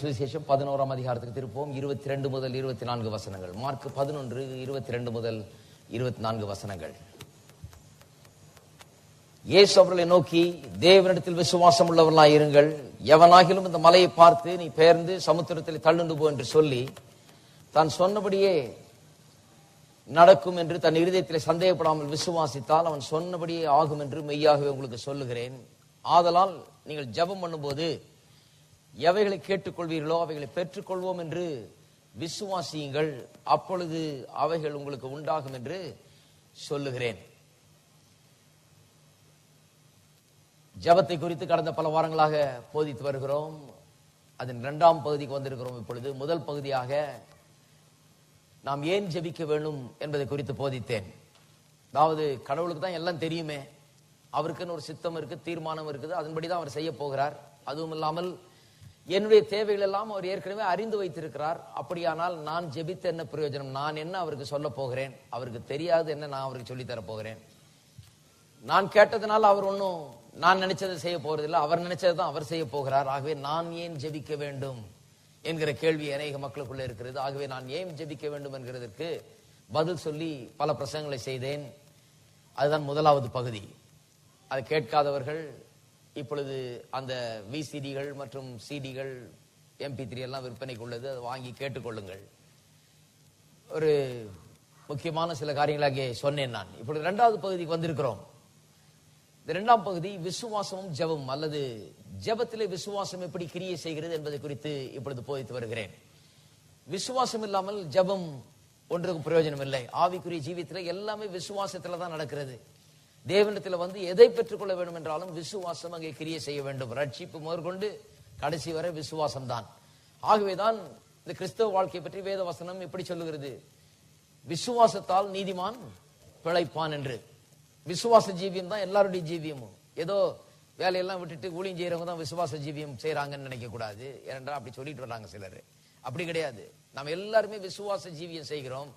சுவிசேஷம் 11ஆம் அதிகாரத்துக்கு திருப்போம். 22 முதல் 24 வசனங்கள். மார்க் 11 22 முதல் 24 வசனங்கள். இயேசு அவர்களை நோக்கி, தேவனிடத்தில் விசுவாசம் உள்ளவர்களாய் இருங்கள். எவனாகிலும் இந்த மலையை பார்த்து நீ பெயர்ந்து சமுத்திரத்தில் தள்ளுண்டு போ என்று சொல்லி தான் சொன்னபடியே நடக்கும் என்று தன் இருதயத்தில் சந்தேகப்படாமல் விசுவாசித்தால் அவன் சொன்னபடியே ஆகும் என்று மெய்யாகவே உங்களுக்கு சொல்லுகிறேன். ஆதலால் நீங்கள் ஜெபம் பண்ணும்போது எவைகளை கேட்டுக்கொள்வீர்களோ அவைகளை பெற்றுக்கொள்வோம் என்று விசுவாசியுங்கள், அப்பொழுது அவைகள் உங்களுக்கு உண்டாகும் என்று சொல்லுகிறேன். ஜெபத்தை குறித்து கடந்த பல வாரங்களாக போதித்து வருகிறோம். அதன் 2ஆம் பகுதிக்கு வந்திருக்கிறோம். இப்பொழுது முதல் பகுதியாக நாம் ஏன் ஜெபிக்க வேண்டும் என்பதை குறித்து போதித்தேன். அதாவது கடவுளுக்கு தான் எல்லாம் தெரியுமே, அவருக்குன்னு ஒரு சித்தம் இருக்கு, தீர்மானம் இருக்குது, அதன்படி தான் அவர் செய்ய போகிறார். அதுவும் இல்லாமல் என்னுடைய தேவைகள் எல்லாம் அவர் ஏற்கனவே அறிந்து வைத்திருக்கிறார். அப்படியானால் நான் ஜெபித்த என்ன பிரயோஜனம்? நான் என்ன அவருக்கு சொல்ல போகிறேன்? அவருக்கு தெரியாது என்ன நான் அவருக்கு சொல்லித்தர போகிறேன்? நான் கேட்டதுனால அவர் ஒன்றும் நான் நினைச்சதை செய்ய போறதில்லை, அவர் நினைச்சது தான் அவர் செய்ய போகிறார். ஆகவே நான் ஏன் ஜெபிக்க வேண்டும் என்கிற கேள்வி அநேக மக்களுக்குள்ள இருக்கிறது. ஆகவே நான் ஏன் ஜெபிக்க வேண்டும் என்கிறதற்கு பதில் சொல்லி பல பிரசங்கங்களை செய்தேன். அதுதான் முதலாவது பகுதி. அதை கேட்காதவர்கள் இப்பொழுது அந்த விசிடிகள் மற்றும் சிடிகள் MP3 எல்லாம் விற்பனைக்கு உள்ளது, அதை வாங்கி கேட்டுக்கொள்ளுங்கள். ஒரு முக்கியமான சில காரியங்களை அங்கே சொன்னேன். நான் இப்பொழுது 2வது பகுதிக்கு வந்திருக்கிறோம். இந்த 2ஆம் பகுதி விசுவாசமும் ஜெபம் அல்லது ஜெபத்திலே விசுவாசம் எப்படி கிரியை செய்கிறது என்பதை குறித்து இப்பொழுது போதித்து வருகிறேன். விசுவாசம் இல்லாமல் ஜெபம் ஒன்றுக்கும் பிரயோஜனம் இல்லை. ஆவிக்குரிய ஜீவியத்தில் எல்லாமே விசுவாசத்துல தான் நடக்கிறது. தேவனிடத்தில் வந்து எதை பெற்றுக்கொள்ள வேண்டும் என்றாலும் விசுவாசம் அங்கே கிரியை செய்ய வேண்டும். ரட்சிப்பு முதற்கொண்டு கடைசி வரை விசுவாசம் தான். ஆகவேதான் இந்த கிறிஸ்தவ வாழ்க்கை பற்றி வேத வசனம் எப்படி சொல்லுகிறது? விசுவாசத்தால் நீதிமான் பிழைப்பான் என்று. விசுவாச ஜீவியம் தான் எல்லாருடைய ஜீவியமும். ஏதோ வேலையெல்லாம் விட்டுட்டு ஊழியம் செய்யறவங்க தான் விசுவாச ஜீவியம் செய்யறாங்கன்னு நினைக்க கூடாது. ஏனென்றால் அப்படி சொல்லிட்டு வர்றாங்க சிலர். அப்படி கிடையாது. நாம் எல்லாருமே விசுவாச ஜீவியம் செய்கிறோம்.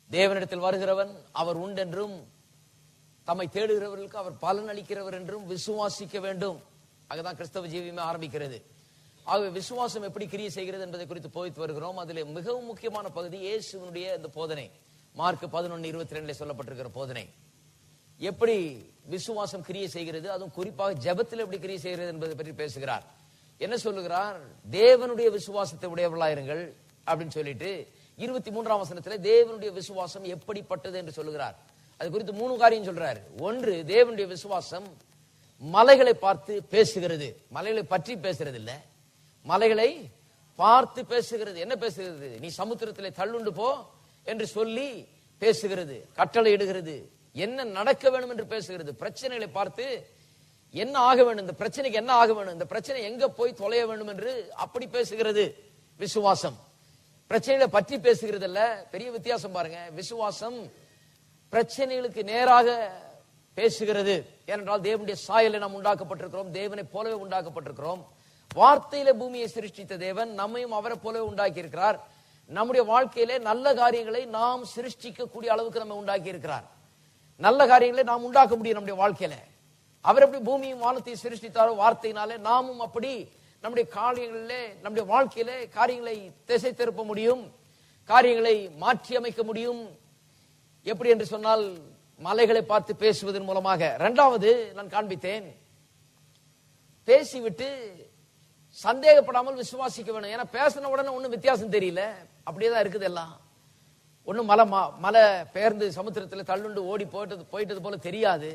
தேவனிடத்தில் வருகிறவன் அவர் உண்டென்றும் தம்மை தேடுகிறவர்களுக்கு அவர் பலன் அளிக்கிறவர் என்றும் விசுவாசிக்க வேண்டும். அங்கதான் கிறிஸ்தவ ஜீவியமே ஆரம்பிக்கிறது. ஆகவே விசுவாசம் எப்படி கிரியை செய்கிறது என்பதை குறித்து போதித்து வருகிறோம். அதில் மிகவும் முக்கியமான பகுதி இயேசுவினுடைய இந்த போதனை. மார்க் 11:22 சொல்லப்பட்டிருக்கிற போதனை. எப்படி விசுவாசம் கிரியை செய்கிறது, அதுவும் குறிப்பாக ஜெபத்தில் எப்படி கிரியை செய்கிறது என்பதை பற்றி பேசுகிறார். என்ன சொல்லுகிறார்? தேவனுடைய விசுவாசத்தை உடையவர்களாயிருங்கள் அப்படின்னு சொல்லிட்டு 23ஆம் வசனத்துல தேவனுடைய விசுவாசம் எப்படிப்பட்டது என்று சொல்லுகிறார். அது குறித்து 3 காரியம் சொல்றாரு. ஒன்று, தேவனுடைய விசுவாசம் மலைகளை பார்த்து பேசுகிறது. மலைகளை பற்றி பேசுறது இல்ல, மலைகளை பார்த்து பேசுகிறது. என்ன பேசுகிறது? நீ சமுத்திரத்திலே தள்ளுண்டு போ என்று சொல்லி பேசுகிறது, கட்டளை இடுகிறது. என்ன நடக்க வேண்டும் என்று பேசுகிறது. பிரச்சனைகளை பார்த்து என்ன ஆக வேண்டும், இந்த பிரச்சனைக்கு என்ன ஆக வேண்டும், இந்த பிரச்சனை எங்க போய் தொலைய வேண்டும் என்று அப்படி பேசுகிறது விசுவாசம். பிரச்சனைகளை பற்றி பேசுகிறது இல்ல. பெரிய வித்தியாசம் பாருங்க. விசுவாசம் பிரச்சனைகளுக்கு நேராக பேசுகிறது. ஏனென்றால் தேவனுடைய சாயலை நாம் உண்டாக்கப்பட்டிருக்கிறோம், தேவனை போலவே உண்டாக்கப்பட்டிருக்கிறோம். வார்த்தையில பூமியை சிருஷ்டித்த தேவன் நம்மையும் அவரை போலவே உண்டாக்கி இருக்கிறார். நம்முடைய வாழ்க்கையிலே நல்ல காரியங்களை நாம் சிருஷ்டிக்கக்கூடிய அளவுக்கு நம்ம உண்டாக்கி இருக்கிறார். நல்ல காரியங்களை நாம் உண்டாக்க முடியும் நம்முடைய வாழ்க்கையில. அவர் எப்படி பூமியும் வானத்தையும் சிருஷ்டித்தாரோ வார்த்தையினாலே நாமும் அப்படி நம்முடைய காரியங்களிலே நம்முடைய காரியங்களை காரியங்களை திசை திருப்ப முடியும், காரியங்களை மாற்றி அமைக்க முடியும். எப்படி என்று சொன்னால் மலைகளை பார்த்து பேசுவதன் மூலமாக. 2வது நான் காண்பித்தேன், பேசிவிட்டு சந்தேகப்படாமல் விசுவாசிக்க வேணும். ஏன்னா பேசின உடனே ஒன்னும் வித்தியாசம் தெரியல, அப்படியேதான் இருக்குது எல்லாம். ஒன்னும் மலை பெயர்ந்து சமுத்திரத்தில் தள்ளுண்டு ஓடி போயிட்டது போல தெரியாது.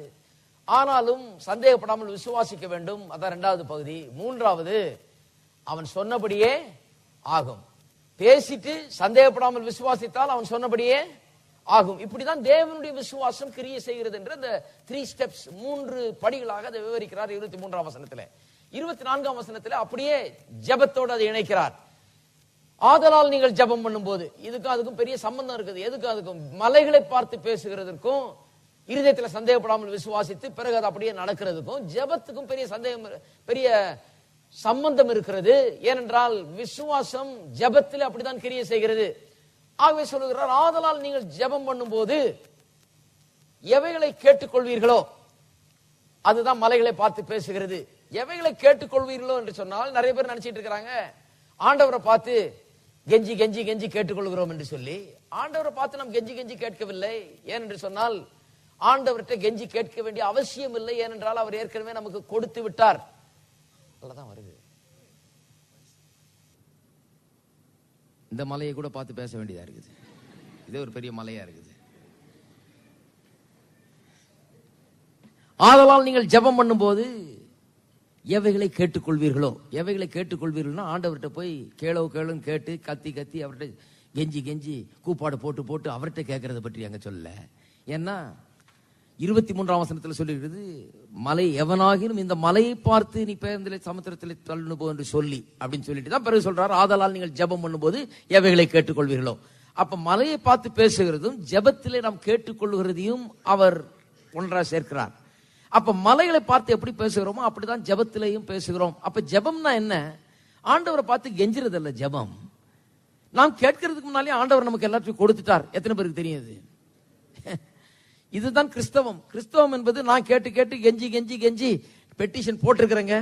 ஆனாலும் சந்தேகப்படாமல் விசுவாசிக்க வேண்டும். அதான் 2வது பகுதி. 3வது, அவன் சொன்னபடியே ஆகும். பேசிட்டு சந்தேகப்படாமல் விசுவாசித்தால் அவன் சொன்னபடியே ஆகும். இப்படிதான் தேவனுடைய விசுவாசம் கிரியை செய்கிறது என்று அந்த 3 ஸ்டெப்ஸ் 3 படிகளாக அதை விவரிக்கிறார் 23ஆம் வசனத்துல. 24ஆம் வசனத்துல அப்படியே ஜெபத்தோடு அதை இணைக்கிறார். ஆதலால் நீங்கள் ஜெபம் பண்ணும் போது, இதுக்கும் அதுக்கும் பெரிய சம்பந்தம் இருக்குது. எதுக்கும் அதுக்கும், மலைகளை பார்த்து பேசுகிறதற்கும் இருதயத்தில் சந்தேகப்படாமல் விசுவாசித்து பிறகு அது அப்படியே நடக்கிறதுக்கும் ஜெபத்துக்கும் பெரிய சம்பந்தம் இருக்கிறது. ஏனென்றால் விசுவாசம் ஜெபத்தில் அப்படித்தான் கிரியை செய்கிறது. ஆகவே சொல்லுகிறார், ஆதலால் நீங்கள் ஜெபம் பண்ணும் போது எவைகளை கேட்டுக்கொள்வீர்களோ அதுதான் மலைகளை பார்த்து பேசுகிறது. எவைகளை கேட்டுக்கொள்வீர்களோ என்று சொன்னால், நிறைய பேர் நினைச்சிட்டு இருக்கிறாங்க ஆண்டவரை பார்த்து கெஞ்சி கெஞ்சி கெஞ்சி கேட்டுக்கொள்கிறோம் என்று சொல்லி. ஆண்டவரை பார்த்து நாம் கெஞ்சி கெஞ்சி கேட்கவில்லை. ஏனென்று சொன்னால் ஆண்டவர்கிட்ட கெஞ்சி கேட்க வேண்டிய அவசியம் இல்லை. ஏனென்றால் அவர் ஏற்கனவே நமக்கு கொடுத்து விட்டார். நல்லதான் வருது. இந்த மலையை கூட பார்த்து பேச வேண்டியதா இருக்குது. இதே ஒரு பெரிய மலையா இருக்குது. ஆதலால் நீங்கள் ஜெபம் பண்ணும்போது எவைகளை கேட்டுக்கொள்வீர்களோ, எவைகளை கேட்டுக்கொள்வீர்கள்னா ஆண்டவர்கிட்ட போய் கேளுன்னு கேட்டு கத்தி கத்தி அவர்கிட்ட கெஞ்சி கெஞ்சி கூப்பாடு போட்டு போட்டு அவர்கிட்ட கேட்கறத பற்றி அங்க சொல்ல. ஏன்னா 23ஆம் வசனத்தில் சொல்லியிருக்கிறது, மலை எவனாகினும் இந்த மலையை பார்த்து நீ பேருந்திலே சமுத்திரத்திலே தள்ளுன்னு போ என்று சொல்லி அப்படின்னு சொல்லிட்டு தான் பிறகு சொல்றாரு, ஆதலால் நீங்கள் ஜெபம் பண்ணும்போது எவைகளை கேட்டுக்கொள்வீர்களோ. அப்ப மலையை பார்த்து பேசுகிறதும் ஜெபத்திலே நாம் கேட்டுக்கொள்கிறதையும் அவர் ஒன்றா சேர்க்கிறார். அப்ப மலைகளை பார்த்து எப்படி பேசுகிறோமோ அப்படிதான் ஜெபத்திலையும் பேசுகிறோம். அப்ப ஜெபம்னா என்ன? ஆண்டவரை பார்த்து கெஞ்சுறது அல்ல ஜெபம். நாம் கேட்கறதுக்கு முன்னாலே ஆண்டவர் நமக்கு எல்லாத்தையும் கொடுத்துட்டார். எத்தனை பேருக்கு தெரியுது? இதுதான் கிறிஸ்தவம். கிறிஸ்தவம் என்பது நான் கேட்டு கேட்டு கெஞ்சி கெஞ்சி கெஞ்சி பெட்டிஷன் போட்டிருக்கிறேங்க,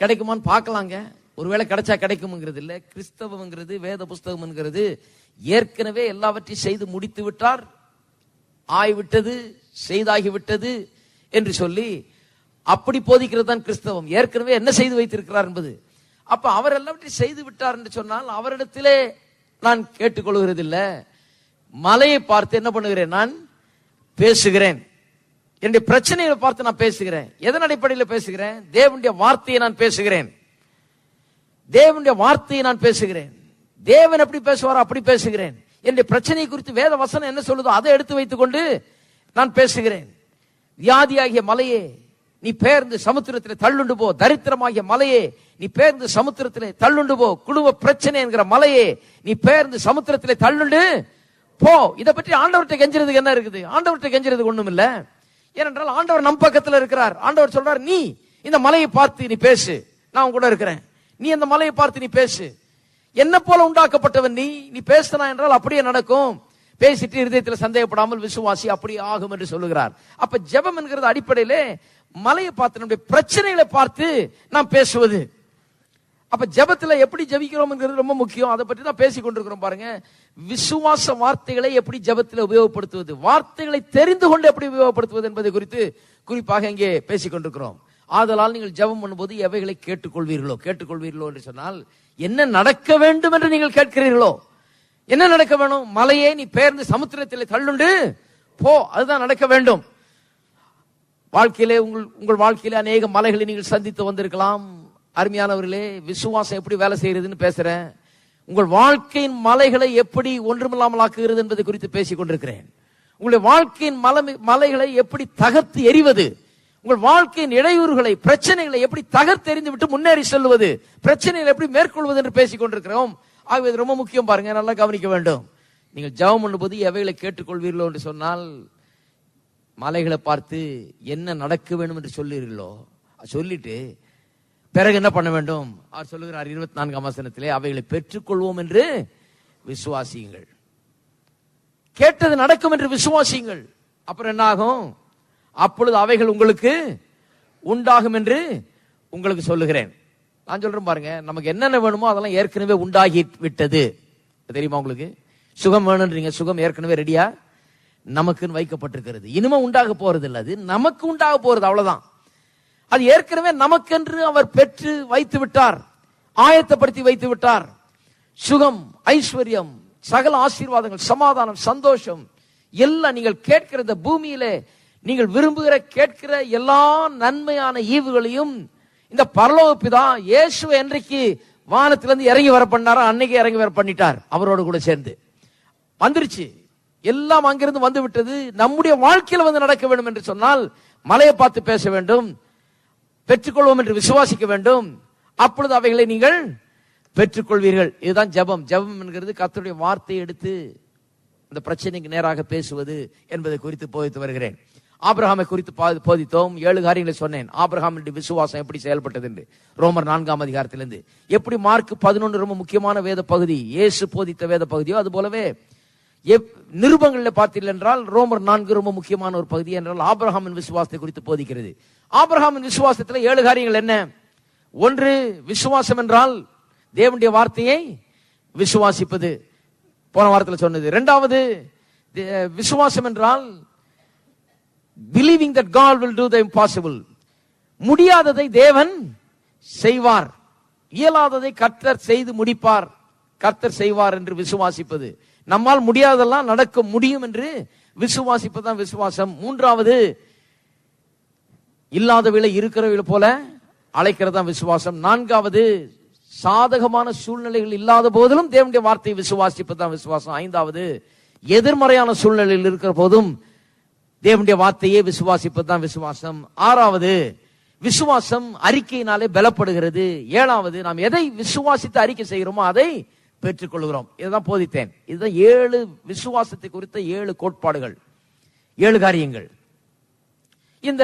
கிடைக்குமான்னு பார்க்கலாங்க, ஒருவேளை கிடைச்சா கிடைக்கும்ங்கிறது இல்ல. கிறிஸ்தவம்ங்கிறது, வேத புஸ்தகம்ங்கிறது ஏற்கனவே எல்லாவற்றையும் செய்து முடித்து விட்டார், ஆய்விட்டது, செய்தாகிவிட்டது என்று சொல்லி அப்படி போதிக்கிறது தான் கிறிஸ்தவம். ஏற்கனவே என்ன செய்து வைத்திருக்கிறார் என்பது. அப்ப அவர் எல்லாவற்றையும் செய்து விட்டார் என்று சொன்னால் அவரிடத்திலே நான் கேட்டுக்கொள்கிறது இல்ல. மலையை பார்த்து என்ன பண்ணுகிறேன்? நான் பேசுகிறேன். என்னுடைய பிரச்சனைகளை பார்த்து நான் பேசுகிறேன். எதன் அடிப்படையில் பேசுகிறேன்? தேவனுடைய வார்த்தையை நான் பேசுகிறேன். தேவனுடைய வார்த்தையை நான் பேசுகிறேன். தேவன் எப்படி பேசுவாரோ அப்படி பேசுகிறேன். என்னுடைய பிரச்சனை குறித்து வேத வசனம் என்ன சொல்லுதோ அதை எடுத்து வைத்துக் கொண்டு நான் பேசுகிறேன். வியாதியாகிய மலையே நீ பெயர்ந்து சமுத்திரத்திலே தள்ளுண்டு போ. தரித்திரமாகிய மலையே நீ பெயர்ந்து சமுத்திரத்திலே தள்ளுண்டு போ. குடும்ப பிரச்சனை என்கிற மலையே நீ பெயர்ந்து சமுத்திரத்திலே தள்ளுண்டு போ. இதை பற்றி ஆண்டவர்கிட்ட கெஞ்சுறதுக்கு என்ன இருக்குது? ஆண்டவர்கிட்ட கெஞ்சுறதுக்கு ஒண்ணும் இல்ல. ஏனென்றால் ஆண்டவர் நம் பக்கத்தில் இருக்கிறார். ஆண்டவர் சொல்றார், நீ இந்த மலையை பார்த்து நீ பேசு, நான் கூட இருக்கிறேன். நீ இந்த மலையை பார்த்து நீ பேசு. என்ன போல உண்டாக்கப்பட்டவன் நீ பேசினா என்றால் அப்படியே நடக்கும். பேசிட்டு இருதயத்தில் சந்தேகப்படாமல் விசுவாசி, அப்படியே ஆகும் என்று சொல்லுகிறார். அப்ப ஜெபம் என்கிறது அடிப்படையிலே மலையை பார்த்து நம்முடைய பிரச்சனைகளை பார்த்து நாம் பேசுவது. அப்ப ஜெபத்துல எப்படி ஜெபிக்கிறோம் என்கிறது ரொம்ப முக்கியம். அதை பற்றி தான் பேசிக் கொண்டிருக்கிறோம். பாருங்க, விசுவாச வார்த்தைகளை எப்படி ஜெபத்தில் உபயோகப்படுத்துவது, வார்த்தைகளை தெரிந்து கொண்டு எப்படி உபயோகப்படுத்துவது என்பதை குறித்து குறிப்பாக இங்கே பேசிக் கொண்டிருக்கிறோம். ஆதலால் நீங்கள் ஜெபம் பண்ணும்போது எவைகளை கேட்டுக்கொள்வீர்களோ என்று சொன்னால் என்ன நடக்க வேண்டும் என்று நீங்கள் கேட்கிறீர்களோ. என்ன நடக்க வேணும்? மலையே நீ பெயர்ந்து சமுத்திரத்தில் தள்ளுண்டு போ, அதுதான் நடக்க வேண்டும். வாழ்க்கையிலே உங்கள் வாழ்க்கையிலே அநேக மலைகளை நீங்கள் சந்தித்து வந்திருக்கலாம். அருமையானவர்களே, விசுவாசம் எப்படி வேலை செய்யறதுன்னு பேசுறேன். உங்கள் வாழ்க்கையின் மலைகளை எப்படி ஒன்றுமில்லாமல் ஆக்குகிறது என்பதை குறித்து பேசிக் கொண்டிருக்கிறேன். உங்களுடைய வாழ்க்கையின் மலைகளை எப்படி தகர்த்து எறிவது, உங்கள் வாழ்க்கையின் இடையூறுகளை, பிரச்சனைகளை எப்படி தகர்த்து எறிந்து விட்டு முன்னேறி செல்வது, பிரச்சனைகளை எப்படி மேற்கொள்வது என்று பேசிக் கொண்டிருக்கிறோம். ஆகவே இது ரொம்ப முக்கியம். பாருங்க, நல்லா கவனிக்க வேண்டும். நீங்கள் ஜெபம் பண்ணும்போது எவைகளை கேட்டுக்கொள்வீர்களோ என்று சொன்னால், மலைகளை பார்த்து என்ன நடக்க வேண்டும் என்று சொல்லுவீர்களோ சொல்லிட்டு பிறகு என்ன பண்ண வேண்டும்? அவர் சொல்லுகிறார் 24ஆம் வசனத்திலே, அவைகளை பெற்றுக்கொள்வோம் என்று விசுவாசியுங்கள். கேட்டது நடக்கும் என்று விசுவாசியுங்கள். அப்புறம் என்ன ஆகும்? அப்பொழுது அவைகள் உங்களுக்கு உண்டாகும் என்று உங்களுக்கு சொல்லுகிறேன். நான் சொல்றேன் பாருங்க, நமக்கு என்னென்ன வேணுமோ அதெல்லாம் ஏற்கனவே உண்டாகி விட்டது. தெரியுமா உங்களுக்கு? சுகம் வேணும்ன்றீங்க, சுகம் ஏற்கனவே ரெடியா நமக்குன்னு வைக்கப்பட்டிருக்கிறது. இனிமே உண்டாக போறது இல்லை, அது நமக்கு உண்டாக போறது, அவ்வளவுதான். அது ஏற்கனவே நமக்கென்று அவர் பெற்று வைத்து விட்டார், ஆயத்தப்படுத்தி வைத்து விட்டார். சுகம், ஐஸ்வர்யம், சகல ஆசீர்வாதங்கள், சமாதானம், சந்தோஷம் எல்லாம் நீங்கள் கேட்கிற இந்த பூமியிலே நீங்கள் விரும்புகிற கேட்கிற எல்லா நன்மையான ஈவுகளையும் இந்த பரலோக பிதா இயேசு என்றைக்கு வானத்திலிருந்து இறங்கி வர பண்ணாரோ அன்னைக்கு இறங்கி வர பண்ணிட்டார். அவரோடு கூட சேர்ந்து வந்துருச்சு, எல்லாம் அங்கிருந்து வந்து விட்டது. நம்முடைய வாழ்க்கையில வந்து நடக்க வேண்டும் என்று சொன்னால் மலையை பார்த்து பேச வேண்டும், பெற்றுக்கொள்வோம் என்று விசுவாசிக்க வேண்டும். அப்பொழுது அவைகளை நீங்கள் பெற்றுக்கொள்வீர்கள். இதுதான் ஜெபம். ஜெபம் என்கிறது கர்த்தருடைய வார்த்தையை எடுத்து அந்த பிரச்சனைக்கு நேராக பேசுவது என்பதை குறித்து போதித்து வருகிறேன். ஆபிரகாமை குறித்து போதித்தோம். 7 காரியங்களை சொன்னேன். ஆபிரகாமுடைய விசுவாசம் எப்படி செயல்பட்டது என்று ரோமர் 4ஆம் அதிகாரத்திலிருந்து. எப்படி மார்க் 11 ரொம்ப முக்கியமான வேத பகுதி, இயேசு போதித்த வேத பகுதியோ அது போலவே நிருபங்களில் பார்த்தீர்கள் என்றால் ரோமர் 4 ரொம்ப முக்கியமான ஒரு பகுதி என்றால் ஆபிரகாமின் விசுவாசத்தை குறித்து போதிக்கிறது. ஆபிரகாமின் விசுவாசத்தில் 7 காரியங்கள் என்ன? ஒன்று, விசுவாசம் என்றால் தேவனுடைய வார்த்தையை விசுவாசிப்பது, போன வாரத்தில் சொன்னது. இரண்டாவது, விசுவாசம் என்றால் believing that God will do the impossible. முடியாததை தேவன் செய்வார், இயலாததை கர்த்தர் செய்து முடிப்பார், கர்த்தர் செய்வார் என்று விசுவாசிப்பது. நம்மால் முடியாதெல்லாம் நடக்க முடியும் என்று விசுவாசிப்பதுதான் விசுவாசம். மூன்றாவது, இல்லாதவளை இருக்கிறவளை போல அழைக்கிறதா விசுவாசம். நான்காவது, சாதகமான சூழ்நிலைகள் இல்லாத போதிலும் தேவனுடைய வார்த்தையை விசுவாசிப்பதுதான் விசுவாசம். ஐந்தாவது, எதிர்மறையான சூழ்நிலையில் இருக்கிற போதும் தேவனுடைய வார்த்தையை விசுவாசிப்பதுதான் விசுவாசம். ஆறாவது, விசுவாசம் அறிக்கையினாலே பலப்படுகிறது. ஏழாவது, நாம் எதை விசுவாசித்து அறிக்கை செய்கிறோமோ அதை பெற்றுக்கொள்கிறோம். இதுதான் போதித்தேன். இதுதான் 7 விசுவாசத்தை குறித்த 7 கோட்பாடுகள், 7 காரியங்கள். இந்த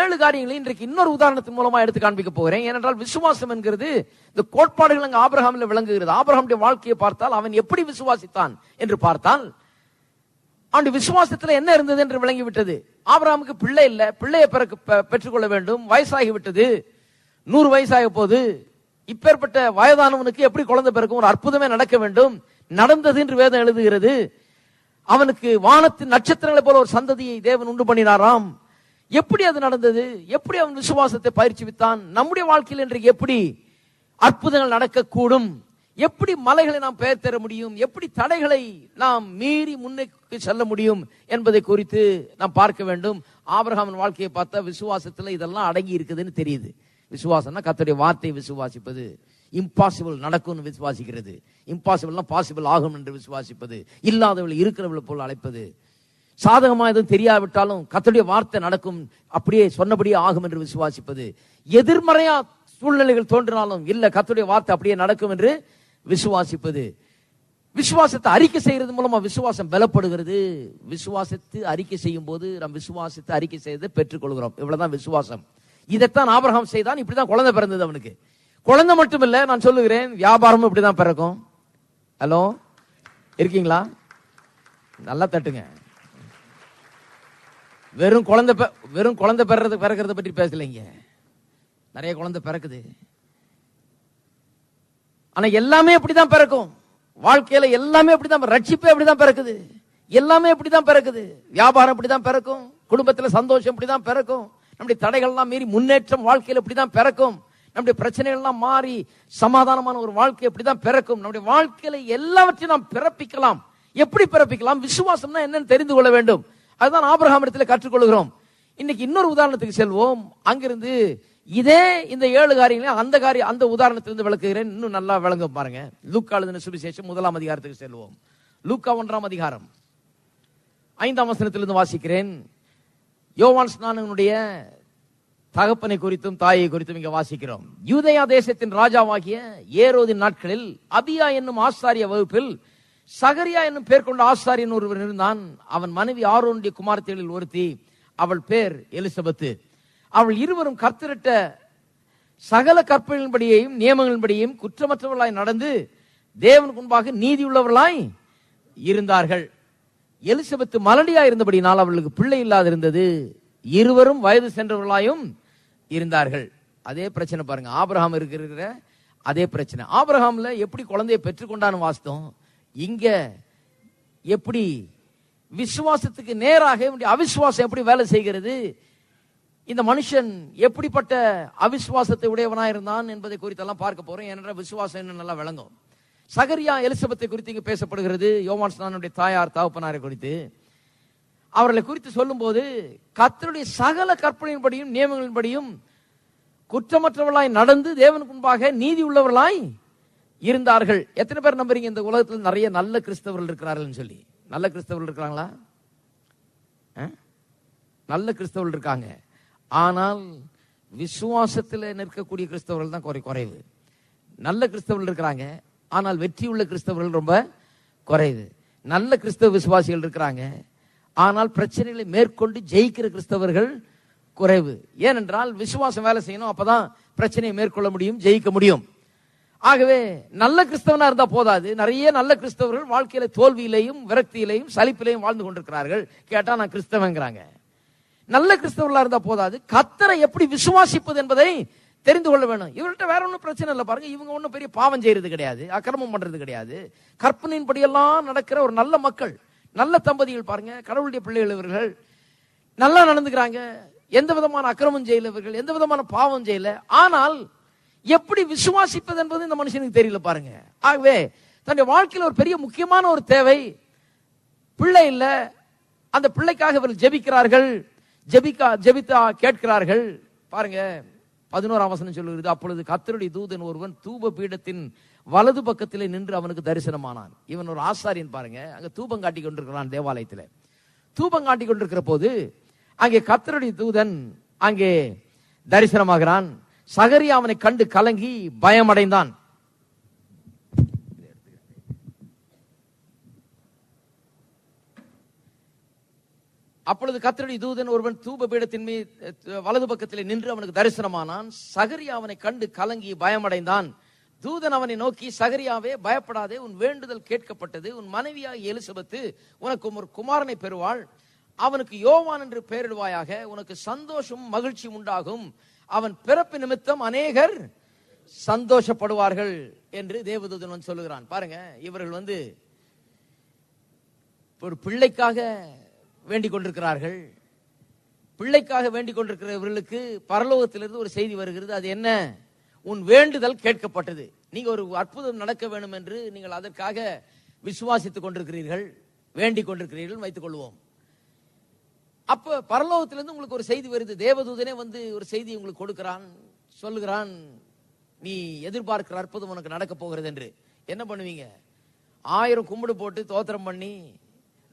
7 காரியங்களை இன்றைக்கு இன்னொரு உதாரணத்தின் மூலமா எடுத்து காண்பிக்க போகிறேன். ஏனென்றால் விசுவாசம் என்கிறது இந்த கோட்பாடுகள் அங்கு ஆபிரகாமில் விளங்குகிறது. ஆபிரகாமுடைய வாழ்க்கையை பார்த்தால் அவன் எப்படி விசுவாசித்தான் என்று பார்த்தால் அவனுடைய விசுவாசத்தில் என்ன இருந்தது என்று விளங்கிவிட்டது. ஆபிரகாமுக்கு பிள்ளை இல்ல, பிள்ளையை பெற்றுக்கொள்ள வேண்டும், வயசாகிவிட்டது, 100 வயசாக போது. இப்பேற்பட்ட வயதானவனுக்கு எப்படி குழந்தை பிறக்கும்? ஒரு அற்புதமே நடக்க வேண்டும். நடந்தது என்று வேதம் எழுதுகிறது. அவனுக்கு வானத்தின் நட்சத்திரங்களை போல ஒரு சந்ததியை தேவன் உண்டு பண்ணினாராம். எப்படி அது நடந்தது? எப்படி அவன் விசுவாசத்தை பயிற்சிவித்தான்? நம்முடைய வாழ்க்கையில் இன்றைக்கு எப்படி அற்புதங்கள் நடக்கக்கூடும்? எப்படி மலைகளை நாம் பெயர் தர முடியும்? எப்படி தடைகளை நாம் மீறி முன்னேக்கு செல்ல முடியும் என்பதை குறித்து நாம் பார்க்க வேண்டும். ஆபிரகாமின் வாழ்க்கையை பார்த்தா விசுவாசத்துல இதெல்லாம் அடங்கி இருக்குதுன்னு தெரியுது. விசுவாசம்னா கர்த்தருடைய வார்த்தையை விசுவாசிப்பது, இம்பாசிபிள் நடக்கும்னு விசுவாசிக்கிறது, இம்பாசிபிள்னா பாசிபிள் ஆகும் என்று விசுவாசிப்பது, இல்லாதவள் இருக்கிறவளை போல் அழைப்பது, சாதகமா எதுவும் தெரியாவிட்டாலும் கர்த்தருடைய வார்த்தை நடக்கும், அப்படியே சொன்னபடியே ஆகும் என்று விசுவாசிப்பது, எதிர்மறையா சூழ்நிலைகள் தோன்றினாலும் இல்ல கர்த்தருடைய வார்த்தை அப்படியே நடக்கும் என்று விசுவாசிப்பது. விசுவாசத்தை அறிக்கை செய்யறது மூலமா விசுவாசம் பலப்படுகிறது. விசுவாசத்தை அறிக்கை செய்யும் போது நாம் விசுவாசத்தை அறிக்கை செய்வதை பெற்றுக்கொள்கிறோம். இவ்வளவுதான் விசுவாசம். இதைத்தான் ஆபிரகாம் செய்தான். இப்படிதான் குழந்தை பிறந்தது அவனுக்கு. குழந்தை மட்டும் இல்ல, நான் சொல்லுகிறேன், வியாபாரமும் இப்படிதான் பிறக்கும். ஹலோ, இருக்கீங்களா? நல்லா தட்டுங்க. வெறும் குழந்தை பிறக்கிறத பற்றி பேசலைங்க. நிறைய குழந்தை பிறக்குது. ஆனா எல்லாமே அப்படிதான் பிறக்கும். வாழ்க்கையில எல்லாமே அப்படிதான், ரட்சிப்பே அப்படிதான் பிறக்குது. எல்லாமே அப்படிதான் பிறக்குது. வியாபாரம் அப்படிதான் பிறக்கும், குடும்பத்துல சந்தோஷம் அப்படிதான் பிறக்கும், நம்முடைய தடைகள்லாம் மீறி முன்னேற்றம் வாழ்க்கையில இப்படிதான் பிறக்கும், நம்முடைய பிரச்சனைகள் எல்லாம் மாறி சமாதானமான ஒரு வாழ்க்கை இப்படிதான் பிறக்கும். நம்முடைய வாழ்க்கையில எல்லாவற்றையும் நாம் பிறப்பிக்கலாம். எப்படி பிறப்பிக்கலாம்? விசுவாசம்னா என்னன்னு தெரிந்து கொள்ள வேண்டும். அதுதான் ஆபிரகாம் இடத்துல கற்றுக்கொள்கிறோம். இன்னைக்கு இன்னொரு உதாரணத்துக்கு செல்வோம். அங்கிருந்து இதே இந்த 7 காரியங்களை அந்த உதாரணத்திலிருந்து விளக்குகிறேன். இன்னும் நல்லா விளங்க பாருங்க. லூக்கா எழுதின சுவிசேஷம் 1ஆம் அதிகாரத்துக்கு செல்வோம். லூக்கா 1ஆம் அதிகாரம் 5ஆம் வசனத்திலிருந்து வாசிக்கிறேன். யோவான் ஸ்நானனுடைய தகப்பனை குறித்தும் தாயை குறித்தும் இங்க வாசிக்கிறோம். யூதேயா தேசத்தின் ராஜாவாகிய ஏரோதின் நாட்களில் அபியா என்னும் ஆசாரிய வகுப்பில் சகரியா என்னும் பேர் கொண்ட ஆசாரியன் ஒருவர் இருந்தான். அவன் மனைவி ஆரோனுடைய குமாரத்திகளில் ஒருத்தி, அவள் பேர் எலிசபெத்து. அவள் இருவரும் கர்த்தரிட்ட சகல கற்பனைகளின்படியையும் நியமங்களின்படியும் குற்றமற்றவர்களாய் நடந்து தேவனுக்கு முன்பாக நீதியுள்ளவர்களாய் இருந்தார்கள். எலிசபெத்து மலடியா இருந்தபடினால் அவர்களுக்கு பிள்ளை இல்லாதிருந்தது. இருவரும் வயது சென்றவர்களாயும் இருந்தார்கள். அதே பிரச்சனை பாருங்க, ஆபிரகாம் இருக்கிற அதே பிரச்சனை. ஆபிரகாம்ல எப்படி குழந்தையை பெற்றுக்கொண்டான்னு வாஸ்தவம், இங்க எப்படி விசுவாசத்துக்கு நேராக அவிசுவாசம் எப்படி வேலை செய்கிறது, இந்த மனுஷன் எப்படிப்பட்ட அவிசுவாசத்தை உடையவனாக இருந்தான் என்பதை குறித்தெல்லாம் பார்க்க போறோம். ஏனென்றால் விசுவாசம் என்ன நல்லா விளங்கும். சகரியா எலிசபெத்தை குறித்து இங்கு பேசப்படுகிறது. யோவான் ஸ்நானனுடைய தாயார் தகப்பனாரை குறித்து அவர்களை குறித்து சொல்லும் போது கர்த்தருடைய சகல கற்பனையின்படியும் நியமங்களின்படியும் குற்றமற்றவர்களாய் நடந்து தேவனுக்கு முன்பாக நீதி உள்ளவர்களாய் இருந்தார்கள். எத்தனை பேர் நம்புறீங்க இந்த உலகத்தில் நிறைய நல்ல கிறிஸ்தவர்கள் இருக்கிறார்கள் சொல்லி? நல்ல கிறிஸ்தவர்கள் இருக்கிறாங்களா? நல்ல கிறிஸ்தவர்கள் இருக்காங்க. ஆனால் விசுவாசத்தில் நிற்கக்கூடிய கிறிஸ்தவர்கள் தான் குறைவு. நல்ல கிறிஸ்தவர்கள் இருக்கிறாங்க, ஆனால் வெற்றியுள்ள கிறிஸ்தவர்கள் ரொம்ப குறைவு. நல்ல கிறிஸ்தவ விசுவாசிகள் இருக்கிறாங்க, ஆனால் பிரச்சனைகளை மேற்கொண்டு ஜெயிக்கிற கிறிஸ்தவர்கள் குறைவு. ஏனென்றால் விசுவாசம் வேலை செய்யணும், அப்பதான் பிரச்சனையை மேற்கொள்ள முடியும், ஜெயிக்க முடியும். ஆகவே நல்ல கிறிஸ்தவனா இருந்தா போதாது. நிறைய நல்ல கிறிஸ்தவர்கள் வாழ்க்கையில தோல்வியிலையும் விரக்தியிலையும் சலிப்பிலையும் வாழ்ந்து கொண்டிருக்கிறார்கள். கேட்டா நான் கிறிஸ்தவங்கிறாங்க. நல்ல கிறிஸ்தவர்களா இருந்தா போதாது, கர்த்தரை எப்படி விசுவாசிப்பது என்பதை தெரிந்து கொள்ள வேணும். இவர்கிட்ட வேற ஒன்றும் பிரச்சனை இல்லை பாருங்க. இவங்க ஒன்றும் பெரிய பாவம் செய்யறது கிடையாது, அக்கிரமம் பண்றது கிடையாது. கற்பனையின்படியெல்லாம் நடக்கிற ஒரு நல்ல மக்கள், நல்ல தம்பதிகள் பாருங்க, கடவுளுடைய பிள்ளைகள். இவர்கள் நல்லா நடந்துக்கிறாங்க, எந்த விதமான அக்கிரமம் செய்யலவர்கள், எந்த விதமான பாவம் செய்யல. ஆனால் எப்படி விசுவாசிப்பது என்பது இந்த மனுஷனுக்கு தெரியல பாருங்க. ஆகவே தன்னுடைய வாழ்க்கையில் ஒரு பெரிய முக்கியமான ஒரு தேவை, பிள்ளை இல்ல. அந்த பிள்ளைக்காக இவர்கள் ஜெபிக்கிறார்கள், ஜெபித்தா கேட்கிறார்கள். பாருங்க 11ஆம் வசனம் சொல்லுகிறது, அப்பொழுது கர்த்தருடைய தூதன் ஒருவன் தூப பீடத்தின் வலது பக்கத்திலே நின்று அவனுக்கு தரிசனமானான். இவன் ஒரு ஆசாரியன் பாருங்க, அங்க தூபம் காட்டி கொண்டிருக்கிறான். தேவாலயத்தில் தூபம் காட்டி கொண்டிருக்கிற போது அங்கே கர்த்தருடைய தூதன் அங்கே தரிசனமாகிறான். சகரியா அவனை கண்டு கலங்கி பயமடைந்தான். அப்பொழுது கர்த்தருடைய தூதன் ஒருவன் தூப பீடத்தின் மீது வலது பக்கத்திலே நின்று அவனுக்கு தரிசனமானான். சகரியா அவனை கண்டு கலங்கி பயமடைந்தான். தூதன் அவனை நோக்கி, சகரியாவே பயப்படாதே, உன் வேண்டுதல் கேட்கப்பட்டது. உன் மனைவியாகிய எலிசபெத்து உனக்கு ஒரு குமாரனை பெறுவாள். அவனுக்கு யோவான் என்று பெயரிடுவாயாக. உனக்கு சந்தோஷம் மகிழ்ச்சி உண்டாகும். அவன் பிறப்பு நிமித்தம் அநேகர் சந்தோஷப்படுவார்கள் என்று தேவதூதன் சொல்லுகிறான். பாருங்க, இவர்கள் ஒரு பிள்ளைக்காக வேண்டிக் கொண்டிருக்கிறார்கள். பிள்ளைக்காக வேண்டிக் கொண்டிருக்கிறவர்களுக்கு பரலோகத்திலிருந்து ஒரு செய்தி வருகிறது. அது என்ன? உன் வேண்டுதல் கேட்கப்பட்டது. நீங்க ஒரு அற்புதம் நடக்க வேண்டும் என்று நீங்கள் அதற்காக விசுவாசித்துக் கொண்டிருக்கிறீர்கள், வேண்டிக் கொண்டிருக்கிறீர்கள் வைத்துக் கொள்வோம். அப்ப பரலோகத்திலிருந்து உங்களுக்கு ஒரு செய்தி வருது. தேவதூதனே ஒரு செய்தி உங்களுக்கு கொடுக்கிறான், சொல்லுகிறான், நீ எதிர்பார்க்கிற அற்புதம் உனக்கு நடக்க போகிறது என்று. என்ன பண்ணுவீங்க? 1000 கும்பிடு போட்டு தோத்திரம் பண்ணி,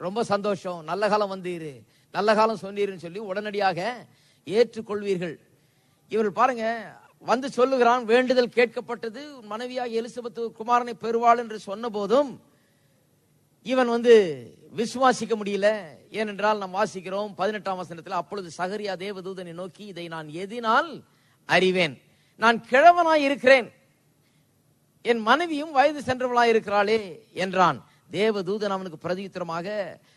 ரொம்ப சந்தோஷம், நல்ல காலம் வந்தீரு, நல்ல காலம் சொன்னீருன்னு சொல்லி உடனடியாக ஏற்றுக்கொள்வீர்கள். இவர்கள் பாருங்க, சொல்லுகிறான், வேண்டுதல் கேட்கப்பட்டது, மனைவியாக எலிசபெத்து குமாரனை பெறுவாள் என்று சொன்ன போதும் இவன் விசுவாசிக்க முடியல. ஏனென்றால் நாம் வாசிக்கிறோம் 18ஆம் வசனத்தில், அப்பொழுது சகரியா தேவதூதனை நோக்கி, இதை நான் எதினால் அறிவேன்? நான் கிழவனாய் இருக்கிறேன், என் மனைவியும் வயது சென்றவளாய் இருக்கிறாளே என்றான். தேவதூதன் அவனுக்கு பிரதியுத்தரமாக,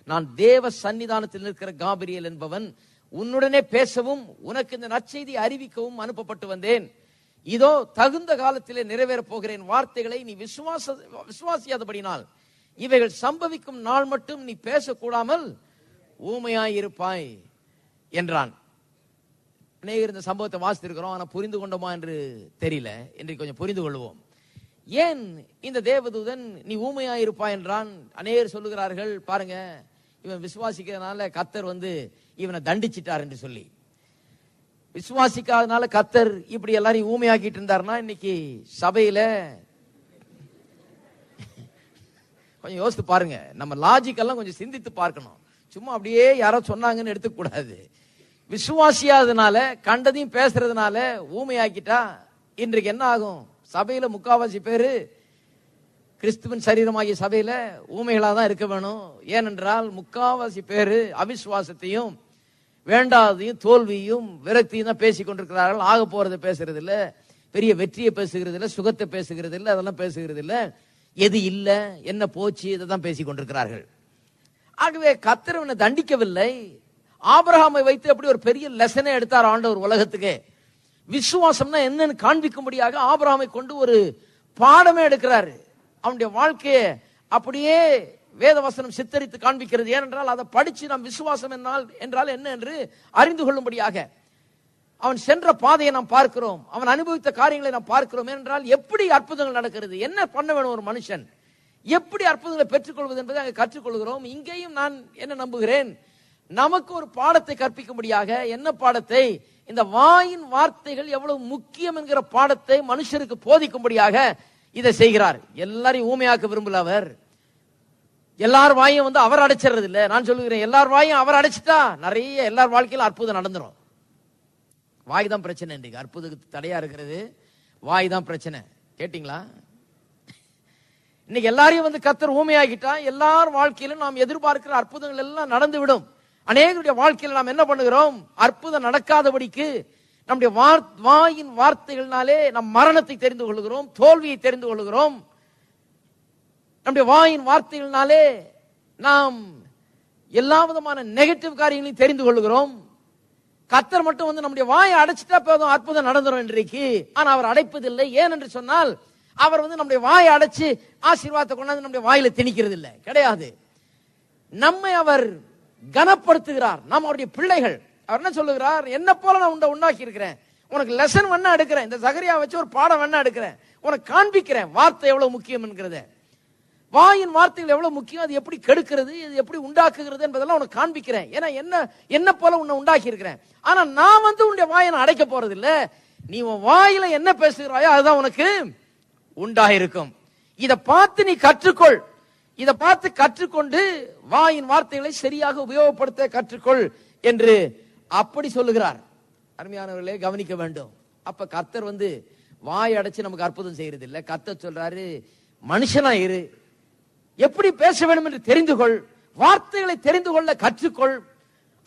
நான் தேவ சன்னிதானத்தில் இருக்கிற காபிரியல் என்பவன், உன்னுடனே பேசவும் உனக்கு இந்த நற்செய்தி அறிவிக்கவும் அனுப்பப்பட்டு வந்தேன். இதோ தகுந்த காலத்திலே நிறைவேறப் போகிறேன். வார்த்தைகளை நீ விசுவாசியாதபடினால் இவைகள் சம்பவிக்கும் நாள் மட்டும் நீ பேசக்கூடாமல் ஊமையாயிருப்பாய் என்றான். இந்த சம்பவத்தை வாசித்திருக்கிறோம், ஆனா புரிந்து கொண்டோமா என்று தெரியல. இன்றைக்கு கொஞ்சம் புரிந்து கொள்வோம். ஏன் இந்த தேவதூதன் நீ ஊமையாயிருப்பாய் என்றான்? அநேகர் சொல்லுகிறார்கள், பாருங்க, இவன் விசுவாசிக்கிறதுனால கர்த்தர் இவனை தண்டிச்சிட்டார் என்று சொல்லி. விசுவாசிக்காதனால கர்த்தர் இப்படி எல்லாரையும் ஊமையாக்கிட்டு இருந்தாருன்னா இன்னைக்கு சபையில கொஞ்சம் யோசித்து பாருங்க. நம்ம லாஜிக்கெல்லாம் கொஞ்சம் சிந்தித்து பார்க்கணும். சும்மா அப்படியே யாரோ சொன்னாங்கன்னு எடுத்துக்க கூடாது. விசுவாசியாதனால கண்டதையும் பேசுறதுனால ஊமையாக்கிட்டா இன்றைக்கு என்ன ஆகும்? சபையில முக்காவாசி பேரு கிறிஸ்துவின் சரீரமாகிய சபையில ஊமைகளா தான் இருக்க வேணும். ஏனென்றால் முக்காவாசி பேரு அவிசுவாசத்தையும் வேண்டாதையும் தோல்வியும் விரக்தியும் தான் பேசிக் கொண்டிருக்கிறார்கள். ஆக போறதை பேசுறது இல்ல, பெரிய வெற்றியை பேசுகிறது இல்ல, சுகத்தை பேசுகிறது இல்ல, அதெல்லாம் பேசுகிறது இல்ல. எது இல்ல, என்ன போச்சு, இதைதான் பேசிக் கொண்டிருக்கிறார்கள். ஆகவே கர்த்தர் தண்டிக்கவில்லை. ஆபிரகாமை வைத்து அப்படி ஒரு பெரிய லெசனே எடுத்தார் ஆண்டவர் உலகத்துக்கு. விசுவாசம்னா என்னன்னு காண்பிக்கும்படியாக ஆபிரகாமை கொண்டு ஒரு பாடமே எடுக்கிறாரு. அவனுடைய வாழ்க்கையை அப்படியே வேதவசனம் சித்தரித்து காண்பிக்கிறது. ஏனென்றால் அதை படிச்சு நாம் விசுவாசம் என்றால் என்ன என்று அறிந்து கொள்ளும்படியாக அவன் சென்ற பாதையை நாம் பார்க்கிறோம், அவன் அனுபவித்த காரியங்களை நாம் பார்க்கிறோம். ஏனென்றால் எப்படி அற்புதங்கள் நடக்கிறது, என்ன பண்ண வேணும் ஒரு மனுஷன், எப்படி அற்புதங்களை பெற்றுக்கொள்வது என்பதை அங்கே கற்றுக்கொள்கிறோம். இங்கேயும் நான் என்ன நம்புகிறேன், நமக்கு ஒரு பாடத்தை கற்பிக்கும்படியாக. என்ன பாடத்தை? இந்த வாயின் வார்த்தைகள் எவ்வளவு முக்கியம் என்கிற பாடத்தை மனுஷருக்கு போதிக்கும்படியாக இதை செய்கிறார். எல்லாரையும் ஊமையாக்க விரும்பல அவர். எல்லார் வாயும் அவர் அடைச்சிடறது இல்ல. நான் சொல்லுகிறேன், எல்லார் வாயும் அவர் அடைச்சிட்டா நிறைய எல்லார் வாழ்க்கையில அற்புதம் நடந்துரும். வாய் தான் பிரச்சனை. இன்றைக்கு அற்புதத்துக்கு தடையா இருக்கிறது வாய் தான் பிரச்சனை. கேட்டீங்களா? இன்னைக்கு எல்லாரையும் கர்த்தர் ஊமையாகிட்டா எல்லார் வாழ்க்கையிலும் நாம் எதிர்பார்க்கிற அற்புதங்கள் எல்லாம் நடந்து விடும். அநேகருடைய வாழ்க்கையில் நாம் என்ன பண்ணுகிறோம்? அற்புதம் நடக்காதபடிக்கு நம்முடைய வாயின் வார்த்தைகள்னாலே நம் மரணத்தை தெரிந்து கொள்கிறோம், தோல்வியை தெரிந்து கொள்கிறோம். நம்முடைய வாயின் வார்த்தைகள்னாலே நாம் எல்லா விதமான நெகட்டிவ் காரியங்களையும் தெரிந்து கொள்கிறோம். கர்த்தர் மட்டும் வந்து நம்முடைய வாயை அடைச்சிட்டா போதும், அற்புதம் நடந்துரும் இன்றைக்கு. ஆனா அவர் அடைப்பதில்லை. ஏன் என்று சொன்னால் அவர் வந்து நம்முடைய வாயை அடைச்சு ஆசீர்வாதத்தை கொண்டாந்து நம்முடைய வாயில திணிக்கிறது இல்லை, கிடையாது. நம்மை அவர் கனப்படுத்துகிறார். நாம் அவருடைய பிள்ளைகள். அவர் என்ன சொல்லுகிறார்? என்ன போல நான் உண்டாக்கி இருக்கிறேன், உனக்கு லெசன் வேணா எடுக்கிறேன், இந்த சகரியா வச்சு ஒரு பாடம் வேணா எடுக்கிறேன், உனக்கு காண்பிக்கிறேன் வார்த்தை எவ்வளவு முக்கியம் என்கிறத. வாயின் வார்த்தைகள் எவ்வளவு முக்கியம், அது எப்படி கெடுக்கிறது, இது எப்படி உண்டாக்குகிறது என்பதெல்லாம் உனக்கு காண்பிக்கிறேன். ஏன்னா என்ன போல உன்னை உண்டாக்கி இருக்கிறேன். ஆனா நான் வந்து உன்னுடைய வாயை நான் அடைக்க போறது இல்ல. நீ உன் வாயில என்ன பேசுகிறாயோ அதுதான் உனக்கு உண்டாயிருக்கும். இதை பார்த்து நீ கற்றுக்கொள். இதை பார்த்து கற்றுக்கொண்டு வாயின் வார்த்தைகளை சரியாக உபயோகப்படுத்த கற்றுக்கொள் என்று அப்படி சொல்லுகிறார். அருமையானவர்களே, கவனிக்க வேண்டும். அப்ப கர்த்தர் வந்து வாய் அடைச்சு நமக்கு அற்புதம் செய்யறது இல்ல. கர்த்தர் சொல்றாரு, மனுஷனா இரு, எப்படி பேச வேண்டும் என்று தெரிந்து கொள், வார்த்தைகளை தெரிந்து கொள்ள கற்றுக்கொள்.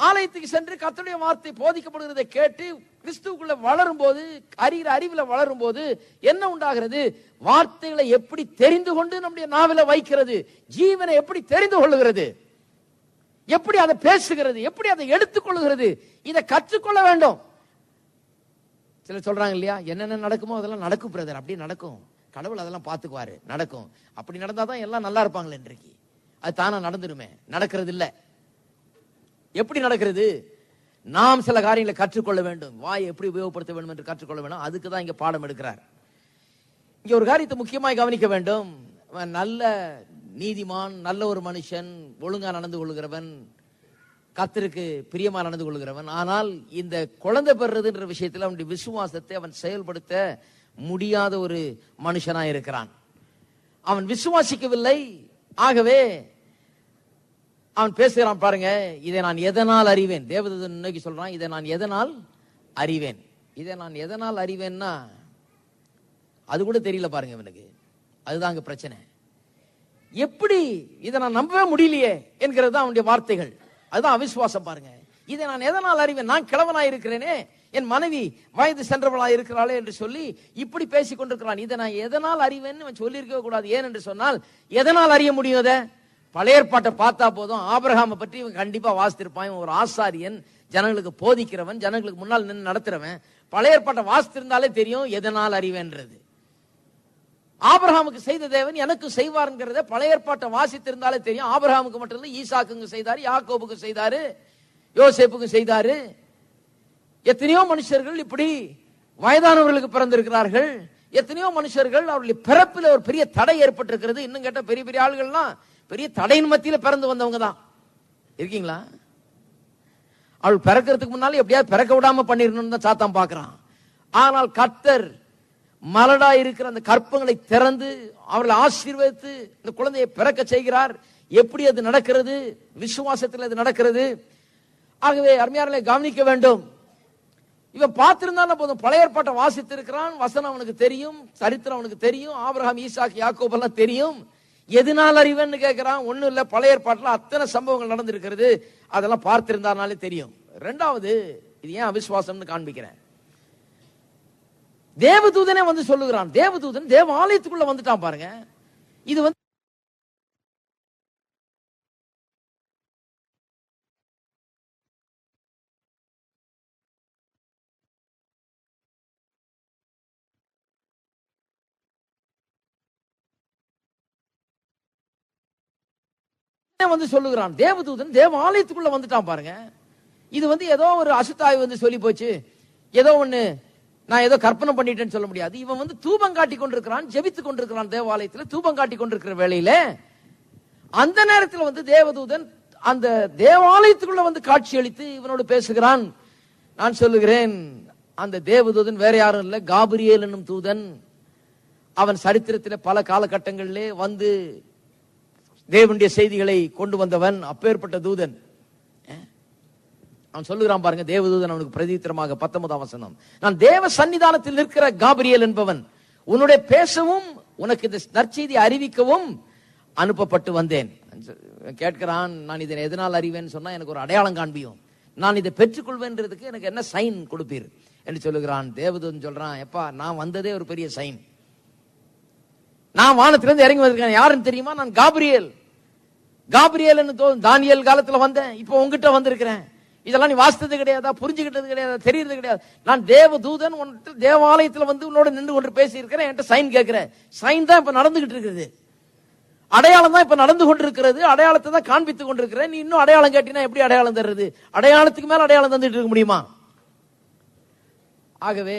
ஆலயத்துக்கு சென்று கர்த்தருடைய வார்த்தை போதிக்கப்படுகிறதை கேட்டு கிறிஸ்துவுக்குள்ள வளரும் போது, அறிகிற அறிவில் வளரும் போது என்ன உண்டாகிறது? வார்த்தைகளை எப்படி தெரிந்து கொண்டு நம்முடைய நாவில வைக்கிறது, ஜீவனை எப்படி தெரிந்து கொள்ளுகிறது, எப்படி அதை பேசுகிறது, எப்படி அதை எடுத்துக்கொள்ளுகிறது, இதை கற்றுக்கொள்ள வேண்டும். சிலர் சொல்றாங்க இல்லையா, என்னென்ன நடக்குமோ அதெல்லாம் நடக்கும் பிரதர், அப்படி நடக்கும், கடவுள் அதெல்லாம் பார்த்துக்குவாரு, நடக்கும். அப்படி நடந்தாதான் எல்லாம் நல்லா இருப்பாங்களே. இன்றைக்கு அது தானா நடந்துருமே, நடக்கிறது இல்ல. எப்படி நடக்கிறது? நாம் சில காரியங்களை கற்றுக்கொள்ள வேண்டும். வாயை எப்படி உபயோகப்படுத்த வேண்டும் என்று கற்றுக்கொள்ள வேண்டும். அதுக்கு தான் இங்க பாடம் எடுக்கிறார். இங்க ஒரு காரியத்தை முக்கியமாக கவனிக்க வேண்டும். நல்ல நீதிமான், நல்ல ஒரு மனுஷன், ஒழுங்கா நடந்து கொள்கிறவன், கர்த்தருக்கு பிரியமா நடந்து கொள்கிறவன். ஆனால் இந்த குழந்தை பெறுறதுன்ற விஷயத்தில் அவனுடைய விசுவாசத்தை அவன் செயல்படுத்த முடியாத ஒரு மனுஷனா இருக்கிறான். அவன் விசுவாசிக்கவில்லை. ஆகவே அவன் பேசுகிறான் பாருங்க, இதை நான் எதனால் அறிவேன். தேவதூதன் இன்னைக்கு சொல்றான், இதை நான் எதனால் அறிவேன். இதை நான் எதனால் அறிவேன்னா அது கூட தெரியல பாருங்க இவனுக்கு. அதுதான் அங்க பிரச்சனை. எப்படி இதை நான் நம்பவே முடியலையே என்கிறது தான் அவனுடைய வார்த்தைகள். அதுதான் அவிசுவாசம் பாருங்க. இதை நான் எதனால் அறிவேன், நான் கிழவனாய் இருக்கிறேனே, என் மனைவி வயது சென்றவளாய் இருக்கிறாளே என்று சொல்லி இப்படி பேசிக் கொண்டிருக்கிறான். இதை நான் எதனால் அறிவேன்னு சொல்லியிருக்கவே கூடாது. ஏன் என்று சொன்னால் எதனால் அறிய முடியும்? அதை பழைய ஏற்பாட்டை பார்த்தா போதும். ஆபிரகாமை பற்றி இவன் கண்டிப்பா வாசித்திருப்பான். ஒரு ஆசாரியன், ஜனங்களுக்கு போதிக்கிறவன், ஜனங்களுக்கு முன்னால் நின்று நடத்துறவன். பழைய ஏற்பாட்டை வாசித்திருந்தாலே தெரியும் எதனால் அறிவேன்றது. ஆபிரகாமுக்கு செய்த தேவன் எனக்கு செய்வார்ங்கிறத பழைய ஏற்பாட்டை வாசித்திருந்தாலே தெரியும். ஆபிரகாமுக்கு மட்டும் இல்ல, ஈசாக்குக்கு செய்தாரு, யாக்கோபுக்கு செய்தாரு, யோசேப்புக்கு செய்தாரு. எத்தனையோ மனுஷர்கள் இப்படி வயதானவர்களுக்கு பிறந்திருக்கிறார்கள். எத்தனையோ மனுஷர்கள் அவருடைய பிறப்பில் ஒரு பெரிய தடை ஏற்பட்டிருக்கிறது. இன்னும் கேட்ட பெரிய பெரிய ஆளுகள்லாம் பெரிய தடையின் மத்தியில பிறந்து வந்தவங்க தான் இருக்கீங்களா? அவள் பிறக்கிறதுக்கு முன்னாலே எப்படியாவது பிறக்க விடாம பண்ணிடணும்னு தான் சாத்தான் பார்க்கிறான். ஆனால் கர்த்தர் மலடா இருக்கிற அந்த கற்பங்களை திறந்து அவர்களை ஆசீர்வதித்து இந்த குழந்தையை பிறக்க செய்கிறார். எப்படி அது நடக்கிறது? விசுவாசத்தில் அது நடக்கிறது. ஆகவே அருமையானவர்களே, கவனிக்க வேண்டும். இவன் பார்த்திருந்தாலும் போதும், பழைய ஏற்பாட்டை வாசித்திருக்கிறான், வசனம் அவனுக்கு தெரியும், சரித்திரம் அவனுக்கு தெரியும், ஆபிரகாம், ஈசாக்கு, யாக்கோபு எல்லாம் தெரியும். எதனால் அறிவன்னு கேட்கிறான். ஒண்ணும் இல்ல, பழைய ஏற்பாட்டில் அத்தனை சம்பவங்கள் நடந்திருக்கிறது, அதெல்லாம் பார்த்திருந்தாலே தெரியும். ரெண்டாவது, இது ஏன் அவிசுவாசம்னு காண்பிக்கிறேன். தேவதூதனே வந்து சொல்லுகிறான். தேவதூதன் தேவ ஆலயத்துக்குள்ள வந்துட்டான் பாருங்க. இது வந்து வந்து சொல்லுகிறான். தேவதூதன் தேவ ஆலயத்துக்குள்ள வந்துட்டான் பாருங்க. இது வந்து ஏதோ ஒரு அசுத்தாய் வந்து சொல்லி போச்சு, ஏதோ ஒண்ணு நான் ஏதோ கற்பனை பண்ணிட்டேன்னு சொல்ல முடியாது. இவன் வந்து தூபம் காட்டி கொண்டிருக்கிறான், ஜெபித்துக் கொண்டிருக்கிறான். தேவாலயத்தில் தூபம் காட்டி கொண்டிருக்கிற வேளையில அந்த நேரத்தில் வந்து தேவதூதன் அந்த தேவாலயத்துக்குள்ள வந்து காட்சி அளித்து இவனோடு பேசுகிறான். நான் சொல்லுகிறேன், அந்த தேவதூதன் வேற யாரும் இல்ல, காபிரியேல் என்னும் தூதன். அவன் சரித்திரத்தில் பல காலகட்டங்களிலே வந்து தேவனுடைய செய்திகளை கொண்டு வந்தவன், அப்பேற்பட்ட தூதன். அவன் சொல்லுகிறான் பாருங்க, தேவதூதன் அவனுக்கு பிரதித்திரமாக 19ஆம் வசனம், நான் தேவ சன்னிதானத்தில் நிற்கிற காபிரியேல் என்பவன் உன்னுடைய பேசவும் உனக்கு இந்த நற்செய்தி அறிவிக்கவும் அனுப்பப்பட்டு வந்தேன். கேட்கிறான், நான் இதை எதனால் அறிவேன்னு சொன்னா எனக்கு ஒரு அடையாளம் காண்பியும், நான் இதை பெற்றுக்கொள்வேன்றதுக்கு எனக்கு என்ன சைன் கொடுப்பீர் என்று சொல்லுகிறான். தேவதூதன் சொல்றான், எப்பா நான் வந்ததே ஒரு பெரிய சைன். நான் வானத்திலிருந்து இறங்கி வந்திருக்கேன். யாருன்னு தெரியுமா? நான் காபிரியேல். தானியேல் காலத்துல வந்தேன், இப்ப உங்ககிட்ட வந்திருக்கிறேன். இதெல்லாம் நீ வாசித்தது கிடையாதா, புரிஞ்சுக்கிட்டது கிடையாதா, தெரியறது கிடையாது. நான் தேவதூதன், தேவாலயத்துல வந்து உன்னோட நின்று கொண்டு பேசி இருக்கிறேன், என்கிட்ட சைன் கேட்கிறேன். சைன் தான் இப்ப நடந்துகிட்டு இருக்குது, அடையாளம் தான் இப்ப நடந்து கொண்டிருக்கிறது, அடையாளத்தை தான் காண்பித்துக் கொண்டிருக்கிறேன். நீ இன்னும் அடையாளம் கேட்டீங்கன்னா எப்படி அடையாளம் தர்றது? அடையாளத்துக்கு மேல அடையாளம் தந்துட்டு இருக்க முடியுமா? ஆகவே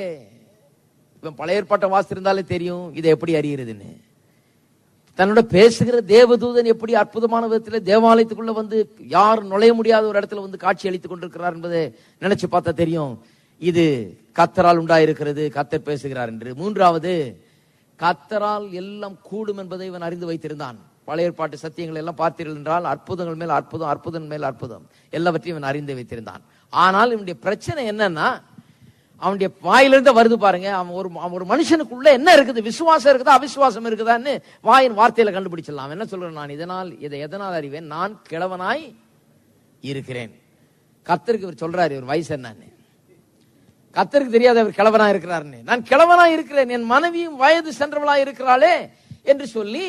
இவன் பழைய ஏற்பாட்டை வாசித்திருந்தாலே தெரியும் இதை எப்படி அறியறதுன்னு. தன்னோட பேசுகிற தேவதூதன் எப்படி அற்புதமான விதத்தில் தேவாலயத்துக்குள்ள வந்து யாரும் நுழைய முடியாத ஒரு இடத்துல வந்து காட்சி அளித்துக் கொண்டிருக்கிறார் என்பதை நினைச்சு பார்த்தா தெரியும் இது கர்த்தரால் உண்டாயிருக்கிறது, கர்த்தர் பேசுகிறார் என்று. மூன்றாவது, கர்த்தரால் எல்லாம் கூடும் என்பதை இவன் அறிந்து வைத்திருந்தான். பழைய ஏற்பாட்டு சத்தியங்கள் எல்லாம் பார்த்தீர்கள் என்றால் அற்புதங்கள் மேல் அற்புதம், அற்புதம் மேல் அற்புதம் எல்லாவற்றையும் இவன் அறிந்து வைத்திருந்தான். ஆனால் இவனுடைய பிரச்சனை என்னன்னா, அவனுடைய வாயிலிருந்து வருது பாருங்க. அவன் ஒரு மனுஷனுக்குள்ள என்ன இருக்குது, விசுவாசம் இருக்குதா அவிசுவாசம் இருக்குதான்னு வாயின் வார்த்தையில கண்டுபிடிச்சிடலாம். என்ன சொல்றேன், நான் இதை எதனால் அறிவேன், நான் கிழவனாய் இருக்கிறேன். கர்த்தருக்கு இவர் சொல்றாரு இவர் வயசு என்னன்னு. கர்த்தருக்கு தெரியாத அவர் கிழவனா இருக்கிறாருன்னு. நான் கிழவனா இருக்கிறேன், என் மனைவியும் வயது சென்றவளா இருக்கிறாளே என்று சொல்லி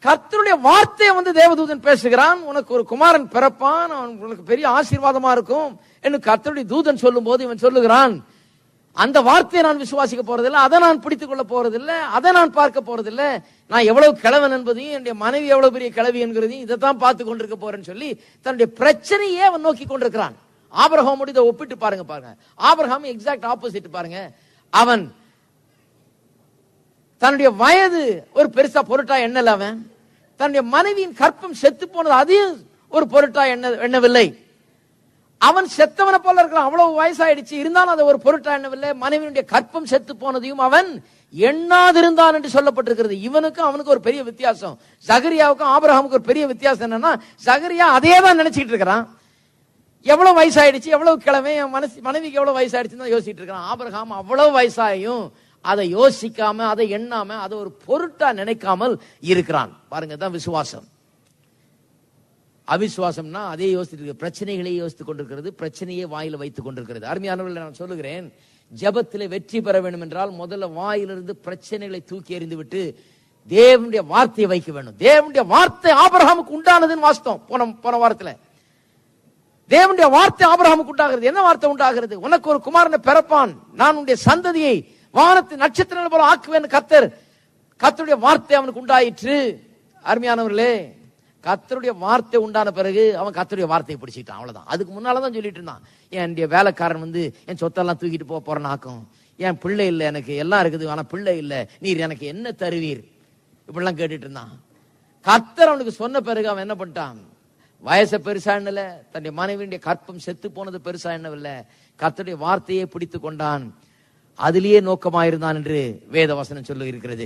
கர்த்தருடைய வார்த்தையை வந்து தேவதூதன் பேசுகிறான். உனக்கு ஒரு குமாரன் பிறப்பான், உனக்கு பெரிய ஆசீர்வாதமா இருக்கும் என்று கர்த்தருடைய தூதன் சொல்லும் போது இவன் சொல்லுகிறான், அந்த வார்த்தையை நான் விசுவாசிக்க போறதில்லை, அதை நான் பிடித்துக் கொள்ள போறதில்லை, அதை நான் பார்க்க போறதில்லை. நான் எவ்வளவு கிழவன் என்பதையும் என்னுடைய மனைவி எவ்வளவு பெரிய கிழவி என்கிறதையும் இதைத்தான் பார்த்து கொண்டிருக்க போறேன்னு சொல்லி தன்னுடைய பிரச்சனையே அவன் நோக்கி கொண்டிருக்கிறான். ஆபிரகாமோடு இதை ஒப்பிட்டு பாருங்க. ஆபிரகாம் எக்ஸாக்ட் ஆப்போசிட் பாருங்க. அவன் தன்னுடைய வயது ஒரு பெருசா பொருட்டா எண்ணல. அவன் தன்னுடைய மனைவியின் கற்பம் செத்து போனது அதையும் ஒரு பொருட்டா எண்ணவில்லை. அவன் செத்தவனை போல இருக்கலாம், அவ்வளவு வயசாயிடுச்சு, இருந்தாலும் அதை ஒரு பொருட்டா எண்ணவில்லை. மனைவியுடைய கற்பம் செத்து போனதையும் அவன் எண்ணாதிருந்தான் என்று சொல்லப்பட்டிருக்கிறது. இவனுக்கும் அவனுக்கு ஒரு பெரிய வித்தியாசம். சகரியாவுக்கும் ஆபிரகாமுக்கு ஒரு பெரிய வித்தியாசம் என்னன்னா, சகரியா அதே தான் நினைச்சிட்டு இருக்கிறான். எவ்வளவு வயசாயிடுச்சு, எவ்வளவு கிழமை, மனைவிக்கு எவ்வளவு வயசாயிடுச்சுன்னு யோசிச்சுட்டு இருக்கிறான். ஆபிரகாம் அவ்வளவு வயசாயும் அதை யோசிக்காம, அதை எண்ணாம, அதை ஒரு பொருட்டா நினைக்காமல் இருக்கிறான். பாருங்க, தான் விசுவாசம். அவிசுவாசம்னா அதே யோசித்து பிரச்சனைகளை யோசித்துக் கொண்டிருக்கிறது, பிரச்சனையை வாயில வைத்துக் கொண்டிருக்கிறது. அருமையானவர்களை நான் சொல்லுகிறேன், ஜெபத்திலே வெற்றி பெற வேண்டும் என்றால் முதல்ல வாயிலிருந்து பிரச்சனைகளை தூக்கி எறிந்து விட்டு தேவனுடைய வார்த்தையை வைக்க வேண்டும். தேவனுடைய வார்த்தை ஆபிரகாமுக்கு உண்டானதுன்னு வாஸ்தவம். போன வாரத்துல தேவனுடைய வார்த்தை ஆபிரகாமுக்கு உண்டாகிறது. என்ன வார்த்தை உண்டாகிறது? உனக்கு ஒரு குமாரனை பிறப்பான், நான் உன்னுடைய சந்ததியை வானத்து நட்சத்திரங்கள் போல ஆக்குவேன். கர்த்தருடைய வார்த்தை அவனுக்கு உண்டாயிற்று. அருமையானவர்களே, கர்த்தருடைய வார்த்தை உண்டான பிறகு அவன் கர்த்தருடைய வார்த்தையை பிடிச்சிட்டான், அவ்வளவுதான். அதுக்கு முன்னாலதான் சொல்லிட்டு இருந்தான், என் வேலைக்காரன் வந்து என் சொத்தெல்லாம் தூக்கிட்டு போறேன்னு ஆக்கும், என் பிள்ளை இல்லை, எனக்கு எல்லாம் இருக்குது ஆனா பிள்ளை இல்லை, நீர் எனக்கு என்ன தருவீர், இப்படிலாம் கேட்டுட்டு இருந்தான். கர்த்தர் அவனுக்கு சொன்ன பிறகு அவன் என்ன பண்ணிட்டான், வயசை பெருசா எண்ணல, தன்னுடைய மனைவியுடைய கற்பம் செத்து போனது பெருசா எண்ணவில்லை, கர்த்தருடைய வார்த்தையை பிடித்து கொண்டான், அதிலேயே நோக்கமாயிருந்தான் என்று வேத வசனம் சொல்லி இருக்கிறது.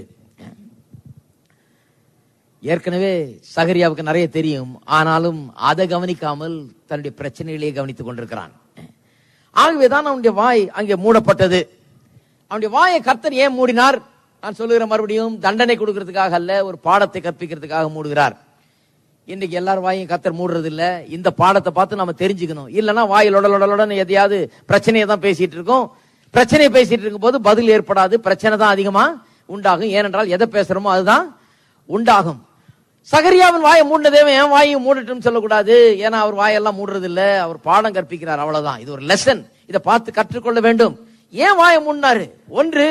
ஏற்கனவே சகரியாவுக்கு நிறைய தெரியும், ஆனாலும் அதை கவனிக்காமல் தன்னுடைய பிரச்சனைகளையே கவனித்துக் கொண்டிருக்கிறான். ஆகவேதான் அவனுடைய வாய் அங்கே மூடப்பட்டது. அவனுடைய வாயை கர்த்தர் ஏன் மூடினார்? நான் சொல்லுகிற மறுபடியும் தண்டனை கொடுக்கிறதுக்காக அல்ல, ஒரு பாடத்தை கற்பிக்கிறதுக்காக மூடுகிறார். இன்னைக்கு எல்லாரும் வாயும் கர்த்தர் மூடுறது இல்ல. இந்த பாடத்தை பார்த்து நம்ம தெரிஞ்சுக்கணும். இல்லைன்னா வாயில் உடலுடன் எதையாவது பிரச்சனையை தான் பேசிட்டு இருக்கோம். பிரச்சனையை பேசிட்டு இருக்கும் போது பதில் ஏற்படாது, பிரச்சனை தான் அதிகமா உண்டாகும். ஏனென்றால் எதை பேசுறோமோ அதுதான் உண்டாகும். சகரியாவின் வாயை மூடினதேவன் என் வாயும் மூடட்டும் சொல்லக்கூடாது. ஏன்னா அவர் வாயெல்லாம் மூடுறது இல்ல, அவர் பாடம் கற்பிக்கிறார், அவ்வளவுதான். இது ஒரு லெசன், இதை பார்த்து கற்றுக்கொள்ள வேண்டும். ஏன் வாயை மூடினாரு? ஒன்று,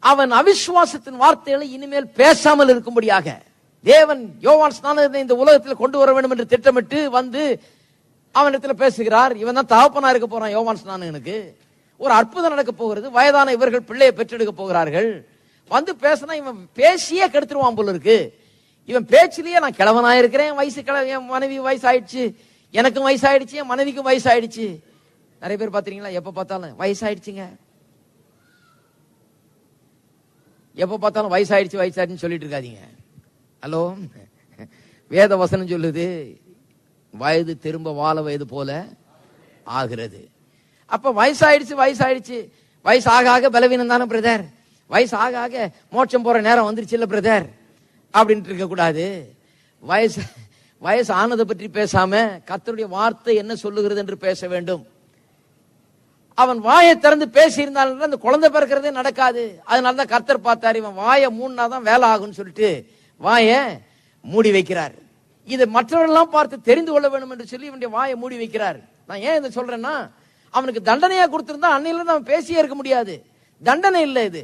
அவன் அவிசுவாசத்தின் வார்த்தைகளை இனிமேல் பேசாமல் இருக்கும்படியாக தேவன் யோவான் ஸ்நானகனை இந்த உலகத்தில் கொண்டு வர வேண்டும் என்று திட்டமிட்டு வந்து அவனிடத்தில் பேசுகிறார். இவன் தான் தகப்பனா இருக்க போறான் யோவான் ஸ்நானகனுக்கு. ஒரு அற்புதம் நடக்க போகிறது, வயதான இவர்கள் பிள்ளையை பெற்றெடுக்க போகிறார்கள். வந்து பேசினா இவன் பேசியே கெடுத்துருவான் போல இருக்கு. இவன் பேச்சிலேயே நான் கிழவனா இருக்கிறேன், என் மனைவி வயசாயிடுச்சு, எனக்கும் வயசாயிடுச்சு, என் மனைவிக்கும் வயசாயிடுச்சு. நிறைய பேர் பாத்தீங்களா, எப்ப பார்த்தாலும் வயசாயிடுச்சுங்க, எப்ப பார்த்தாலும் வயசாயிடுச்சு சொல்லிட்டு இருக்காதீங்க. ஹலோ, வேத வசனம் சொல்லுது, வயது திரும்ப வாழ வயது போல ஆகிறது. அப்ப வயசாயிடுச்சு, வயசு ஆக ஆக பலவீனம் தானே பிரதர், வயசு ஆக ஆக மோட்சம் போற நேரம் வந்துருச்சு இல்ல பிரதர் அப்படின்ட்டு இருக்க கூடாது. வயசு ஆனதை பற்றி பேசாம கர்த்தருடைய வார்த்தை என்ன சொல்லுகிறது என்று பேச வேண்டும். அவன் வாயை திறந்து பேசி இருந்தாலும் அந்த குழந்தை பிறக்கிறதே நடக்காது. அதனாலதான் கர்த்தர் பார்த்தாரு, இவன் வாயை மூடினாதான் வேலை ஆகும்னு சொல்லிட்டு வாயை மூடி வைக்கிறார். இதை மற்றவர்களெல்லாம் பார்த்து தெரிந்து கொள்ள வேண்டும் என்று சொல்லி இவனுடைய வாயை மூடி வைக்கிறார். நான் ஏன் இதை சொல்றேன்னா, அவனுக்கு தண்டனையா கொடுத்திருந்தா அன்னையில இருந்து அவன் பேசியே இருக்க முடியாது. தண்டனை இல்லை, இது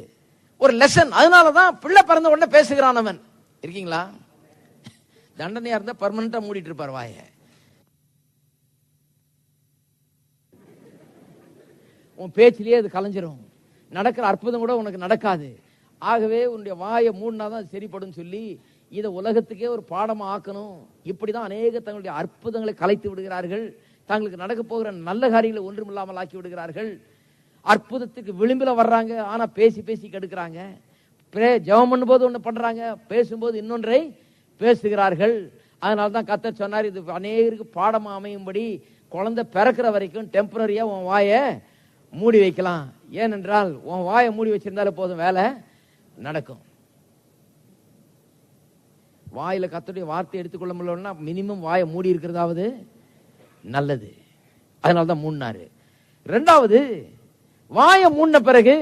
ஒரு லெசன். அதனாலதான் பிள்ளை பிறந்த உடனே பேசுகிறான் அவன். இருக்கீங்களா? தண்டனையா இருந்தா பர்மனண்டா மூடிட்டு இருப்பார் வாயை. உன் பேச்சிலேயே அது கலைஞ்சிரும், நடக்கிற அற்புதம் கூட உனக்கு நடக்காது. ஆகவே உன்னுடைய வாயை மூடினாதான் அது சரிப்படும் சொல்லி இதை உலகத்துக்கே ஒரு பாடமா ஆக்கணும். இப்படிதான் அநேக தங்களுடைய அற்புதங்களை கலைத்து விடுகிறார்கள். தங்களுக்கு நடக்க போகிற நல்ல காரியங்களை ஒன்றுமில்லாமல் ஆக்கி விடுகிறார்கள். அற்புதத்துக்கு விளிம்பில வர்றாங்க, ஆனா பேசி பேசி கெடுக்கிறாங்க. ஜெபம் பண்ணும்போது ஒண்ணு பண்றாங்க, பேசும்போது இன்னொன்றை பேசுகிறார்கள். அதனால்தான் கர்த்தர் சொன்னார், இது அநேகருக்கு பாடமா அமையும்படி குழந்தை பிறக்கிற வரைக்கும் டெம்பரரியா உன் வாயை மூடி வைக்கலாம். ஏனென்றால் உன் வாயை மூடி வச்சிருந்தாலே போதும், வேலை நடக்கும். வாயில கர்த்தருடைய வார்த்தை எடுத்துக்கொள்ள முடியலன்னா மினிமம் வாயை மூடி இருக்கிறதாவது நல்லது. அதனால்தான் மூடினாரு. ரெண்டாவது, வாயை மூடின பிறகு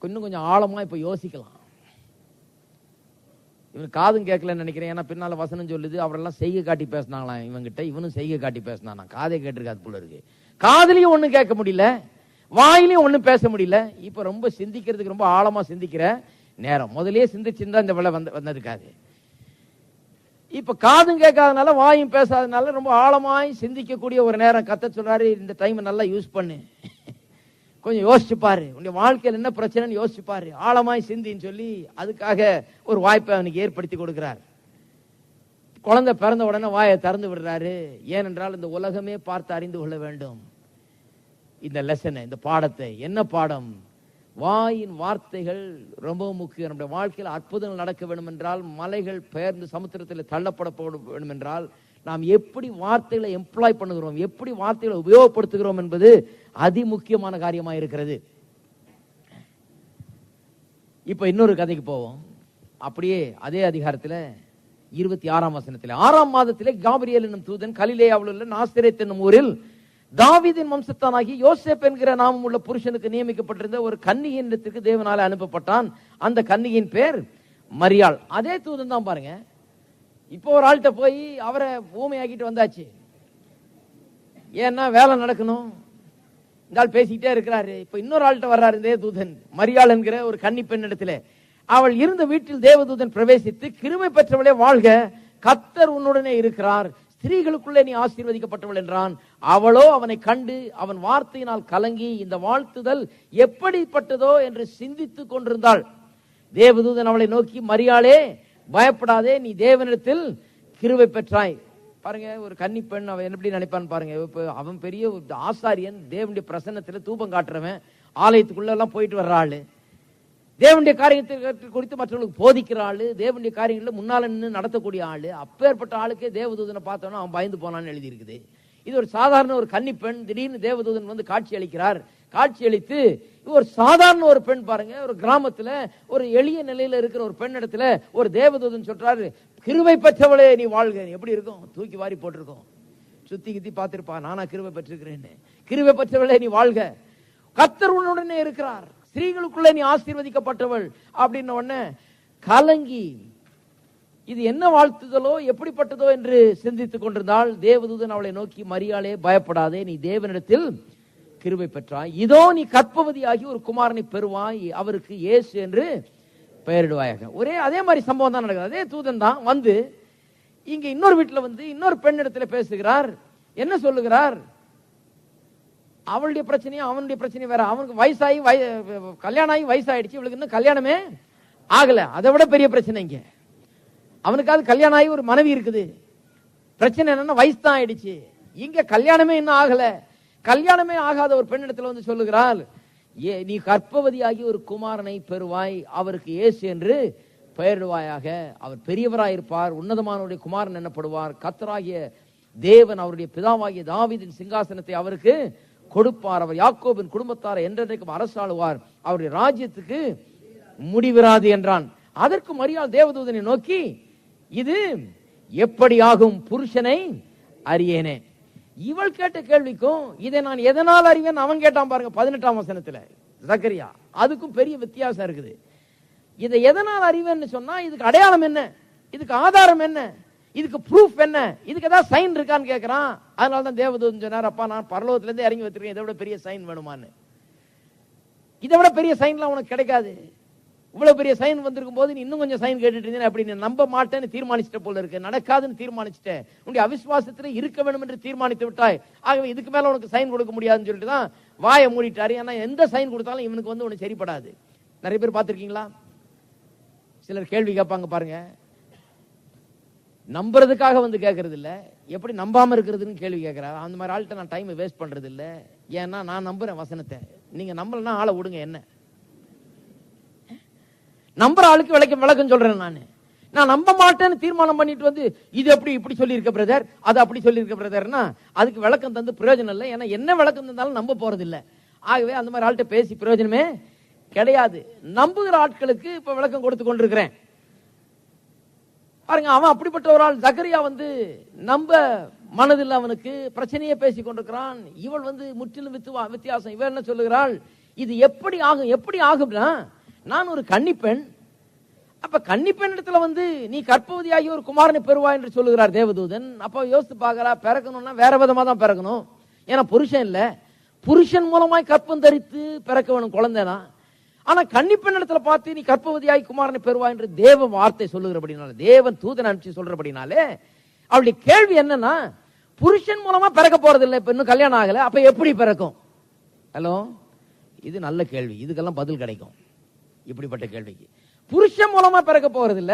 இன்னும் கொஞ்சம் ஆழமா இப்ப யோசிக்கலாம். இவன் காதும் கேட்கலன்னு நினைக்கிறேன். ஏன்னா பின்னால வசனம் சொல்லுது, அவரெல்லாம் செய்கை காட்டி பேசினாங்களாம் இவங்கிட்ட, இவனும் செய்கை காட்டி பேசினானா. காதே கேட்டிருக்காது போல இருக்கு. காதுலயும் ஒண்ணும் கேட்க முடியல, வாயிலையும் ஒண்ணும் பேச முடியல. இப்ப ரொம்ப சிந்திக்கிறதுக்கு ரொம்ப ஆழமா சிந்திக்கிற நேரம். முதலே சிந்திச்சிருந்தா இந்த வேலை வந்திருக்காது. இப்ப காதும் கேட்காதனால வாயும் பேசாதனால ரொம்ப ஆழமாய் சிந்திக்கக்கூடிய ஒரு நேரம். கர்த்தர் சொல்றாரு, இந்த டைம் நல்லா யூஸ் பண்ணு, கொஞ்சம் யோசிச்சு பாரு, உன்னுடைய வாழ்க்கையில் என்ன பிரச்சனைன்னு யோசிச்சு பாரு, ஆழமாய் சிந்தின்னு சொல்லி அதுக்காக ஒரு வாய்ப்பை அவனுக்கு ஏற்படுத்தி கொடுக்கிறார். குழந்தை பிறந்த உடனே வாயை திறந்து விடுறாரு. ஏனென்றால் இந்த உலகமே பார்த்து அறிந்து கொள்ள வேண்டும் இந்த லெசனை, இந்த பாடத்தை. என்ன பாடம்? வாயின் வார்த்தைகள் ரொம்ப முக்கியம். நம்முடைய வாழ்க்கையில் அற்புதங்கள் நடக்க வேண்டும் என்றால், மலைகள் பெயர்ந்து சமுத்திரத்தில் தள்ளப்பட வேண்டும் என்றால், நாம் எப்படி வார்த்தைகளை எம்ப்ளாய் பண்ணுகிறோம், எப்படி வார்த்தைகளை உபயோகப்படுத்துகிறோம் என்பது அதி முக்கியமான காரியமாக இருக்கிறது. இப்ப இன்னொரு கதைக்கு போவோம். அப்படியே அதே அதிகாரத்தில் 26ஆம் வசனத்தில், 6ஆம் மாதத்திலே காபிரியேல் என்னும் தூதன் கலிலேயாவில் உள்ள நாசரேத் என்னும் ஊரில் தாவீதின் வம்சத்தானாகி யோசேப் என்கிற நாமம் உள்ள புருஷனுக்கு நியமிக்கப்பட்டிருந்த ஒரு கன்னிகையின் இடத்திற்கு தேவனால அனுப்பப்பட்டான். அந்த கன்னிகையின் பேர் மரியாள். அதே தூதன் தான் பாருங்க. இப்போ ஒரு ஆள்கிட்ட போய் அவரை ஊமையாக்கிட்டு வந்தாச்சு. ஏன்னா வேலை நடக்கணும், இந்த ஆள் பேசிக்கிட்டே இருக்கிறாரு. இப்ப இன்னொரு ஆள்கிட்ட வர்றாரு இதே தூதன், மரியாள் என்கிற ஒரு கன்னி பெண் இடத்துல. அவள் இருந்த வீட்டில் தேவதூதன் பிரவேசித்து, கிருபை பெற்றவளே வாழ்க, கர்த்தர் உன்னுடனே இருக்கிறார், ஸ்திரீகளுக்குள்ளே நீ ஆசீர்வதிக்கப்பட்டவள் என்றான். அவளோ அவனை கண்டு அவன் வார்த்தையினால் கலங்கி இந்த வாழ்த்துதல் எப்படிப்பட்டதோ என்று சிந்தித்துக் கொண்டிருந்தாள். தேவதூதன் அவளை நோக்கி, மரியாளே பயப்படாதே, நீ தேவனிடத்தில் கிருபை பெற்றாய். பாருங்க, ஒரு கன்னி பெண் அவன் எப்படி நினைப்பான்னு பாருங்க. இப்ப அவன் பெரிய ஆசாரியன், தேவனுடைய பிரசன்னத்துல தூபம் காட்டுறவன், ஆலயத்துக்குள்ள எல்லாம் போயிட்டு வர்ற ஆளு, தேவனுடைய காரியத்தை குறித்து மற்றவர்களுக்கு போதிக்கிற ஆளு, தேவனுடைய காரியங்களை முன்னால நின்று நடத்தக்கூடிய ஆளு. அப்பேற்பட்ட ஆளுக்கே தேவதூதனை பார்த்தோன்னா அவன் பயந்து போனான்னு எழுதி இருக்குது. இது ஒரு சாதாரண ஒரு கன்னி பெண். திடீர்னு தேவதூதன் வந்து காட்சி அளிக்கிறார். காட்சி அளித்து, ஒரு சாதாரண ஒரு பெண் பாருங்க, ஒரு கிராமத்துல ஒரு எளிய நிலையில இருக்கிற ஒரு பெண் இடத்துல ஒரு தேவதூதன் சொல்றாரு, கிருபை பெற்றவளே நீ வாழ்க. எப்படி இருக்கும்? தூக்கி வாரி போட்டிருக்கோம். சுத்தி கித்தி பார்த்திருப்பா, நானா கிருபை பெற்றிருக்கிறேன்னு. கிருபை பெற்றவளே நீ வாழ்க, கர்த்தர் உன்னுடனே இருக்கிறார், ஸ்திரீகளுக்குள்ளே நீ ஆசீர்வதிக்கப்பட்டவள் அப்படின்ன உடனே கலங்கி, இது என்ன வாழ்த்துதலோ எப்படிப்பட்டதோ என்று சிந்தித்துக் கொண்டிருந்தால், தேவதூதன் அவளை நோக்கி, மரியாளே பயப்படாதே, நீ தேவனிடத்தில் கிருபை பெற்றாய், இதோ நீ கர்ப்பவதியாகி ஒரு குமாரனை பெறுவாய், அவருக்கு இயேசு என்று பெயரிடுவாயாக. ஒரே அதே மாதிரி சம்பவம் தான் நடக்குது. அதே தூதன் தான் வந்து இங்க இன்னொரு வீட்டுல வந்து இன்னொரு பெண் இடத்துல பேசுகிறார். என்ன சொல்லுகிறார்? அவளுடைய பிரச்சனையும் அவனுடைய பிரச்சனையும் வேற. அவனுக்கு வயசாகி கல்யாணம் ஆகி வயசாயிடுச்சு, இவளுக்கு இன்னும் கல்யாணமே ஆகல. அதை விட பெரிய பிரச்சனை இங்க. அவனுக்காவது கல்யாணம் ஆகி ஒரு மனைவி இருக்குது. பிரச்சனை என்னன்னா வயசு தான் ஆயிடுச்சு. இங்க கல்யாணமே இன்னும் ஆகல. கல்யாணமே ஆகாத ஒரு பெண்ணிடத்துல வந்து சொல்லுகிறாள், நீ கர்ப்பவதியாகி ஒரு குமாரனை பெறுவாய், அவருக்கு இயேசு என்று பெயரிடுவாயாக, அவர் பெரியவராயிருப்பார், உன்னதமானவருடைய குமாரன் எனப்படுவார், கர்த்தராகிய தேவன் அவருடைய பிதாவாகிய தாவீதின் சிங்காசனத்தை அவருக்கு கொடுப்பார், அவர் யாக்கோபின் குடும்பத்தாரை என்றென்றைக்கும் அரசாளுவார், அவருடைய ராஜ்யத்துக்கு முடிவிராது என்றான். அதற்கு மரியாள் தேவதூதனை நோக்கி, இது எப்படி ஆகும், புருஷனை அறியேனே. இவள் கேட்ட கேள்விக்கும் இதை நான் எதனால் அறிவேன் அவன் கேட்டான் பாருங்க 18ஆம் வசனத்துல சக்கரியா. அதுக்கும் பெரிய வித்தியாசம் இருக்குது. இதை எதனால் அறிவேன்னு சொன்னா இதுக்கு அடையாளம் என்ன, இதுக்கு ஆதாரம் என்ன, இதுக்கு ப்ரூஃப் என்ன, இதுக்கு ஏதாவது சைன் இருக்கான்னு கேட்கிறான். அதனாலதான் தேவதூதன் சொன்னார், அப்பா நான் பரலோகத்துல இருந்து இறங்கி வச்சிருக்கேன், இதை விட பெரிய சைன் வேணுமான்னு. இதை விட பெரிய சைன்லாம் உனக்கு கிடைக்காது. இவ்வளவு பெரிய சைன் வந்திருக்கும் போது நீ இன்னும் கொஞ்சம் சைன் கேட்டுட்டு இருந்தேன், அப்படி நம்ப மாட்டேன்னு தீர்மானிச்சிட்ட போல இருக்கு, நடக்காதுன்னு தீர்மானிச்சிட்டேன், உன்னுடைய அவிசுவாசத்துல இருக்க வேண்டும் என்று தீர்மானித்து விட்டாய், ஆகவே இதுக்கு மேல உனக்கு சைன் கொடுக்க முடியாதுன்னு சொல்லிட்டு தான் வாயை மூடிட்டாரு. ஏன்னா எந்த சைன் கொடுத்தாலும் இவனுக்கு வந்து உனக்கு சரிப்படாது. நிறைய பேர் பார்த்திருக்கீங்களா? சிலர் கேள்வி கேட்பாங்க பாருங்க, நம்புறதுக்காக வந்து கேட்கறது இல்ல, எப்படி நம்பாம இருக்கிறதுன்னு கேள்வி கேட்கிறார். அந்த மாதிரி ஆள்கிட்ட நான் டைம் வேஸ்ட் பண்றது இல்ல. ஏன்னா நான் நம்புறேன் வசனத்தை, நீங்க நம்பலன்னா ஆளை விடுங்க. என்ன நம்புற ஆளுக்கு விளக்கம் சொல்றேன். நான் நம்ப மாட்டேன்னு தீர்மானம் பண்ணிட்டு வந்து இது எப்படி இப்படி சொல்லி இருக்க பிரதர், அது அப்படி சொல்லி இருக்க பிரதர்னா அதுக்கு விளக்கம் தந்து பிரயோஜனம் இல்லை. ஏன்னா என்ன விளக்கம் தந்தாலும் நம்ப போறது இல்லை. ஆகவே அந்த மாதிரி ஆள்கிட்ட பேசி பிரயோஜனமே கிடையாது. நம்புகிற ஆட்களுக்கு இப்ப விளக்கம் கொடுத்து கொண்டிருக்கிறேன் பாருங்க. அவன் அப்படிப்பட்ட ஒரு ஆள். சக்கரியா வந்து நம்ப மனதில் அவனுக்கு பிரச்சனையே பேசி கொண்டிருக்கிறான். இவள் வந்து முற்றிலும் வித்தியாசம். இவள் என்ன சொல்லுகிறாள், இது எப்படி ஆகும், எப்படி ஆகும்னா நான் ஒரு கன்னிப்பெண், அப்ப கன்னிப்பெண் இடத்துல வந்து நீ கர்ப்பவதியாகி ஒரு குமாரனை பெறுவாய் என்று சொல்லுகிறார் தேவதூதன். அப்ப யோசித்து பார்க்கிறா, பிறக்கணும்னா வேற விதமா தான் பிறக்கணும். ஏன்னா புருஷன் இல்ல, புருஷன் மூலமாய் கற்பம் தரித்து பிறக்க வேணும் குழந்தைனா. ஆனா கன்னிப்பெண் இடத்துல பார்த்து நீ கர்ப்பவதியாகி குமாரனை பெறுவாய் என்று தேவ வார்த்தை சொல்லுகிறபடினால, தேவன் தூதன் அனுப்பிச்சு சொல்றபடினாலே அவளுடைய கேள்வி என்னன்னா, புருஷன் மூலமா பிறக்க போறது இல்லை, இப்ப இன்னும் கல்யாணம் ஆகல, அப்ப எப்படி பிறக்கும்? ஹலோ, இது நல்ல கேள்வி, இதுக்கெல்லாம் பதில் கிடைக்கும். இப்படிப்பட்ட கேள்விக்கு புருஷன் மூலமா பிறக்க போறது இல்ல,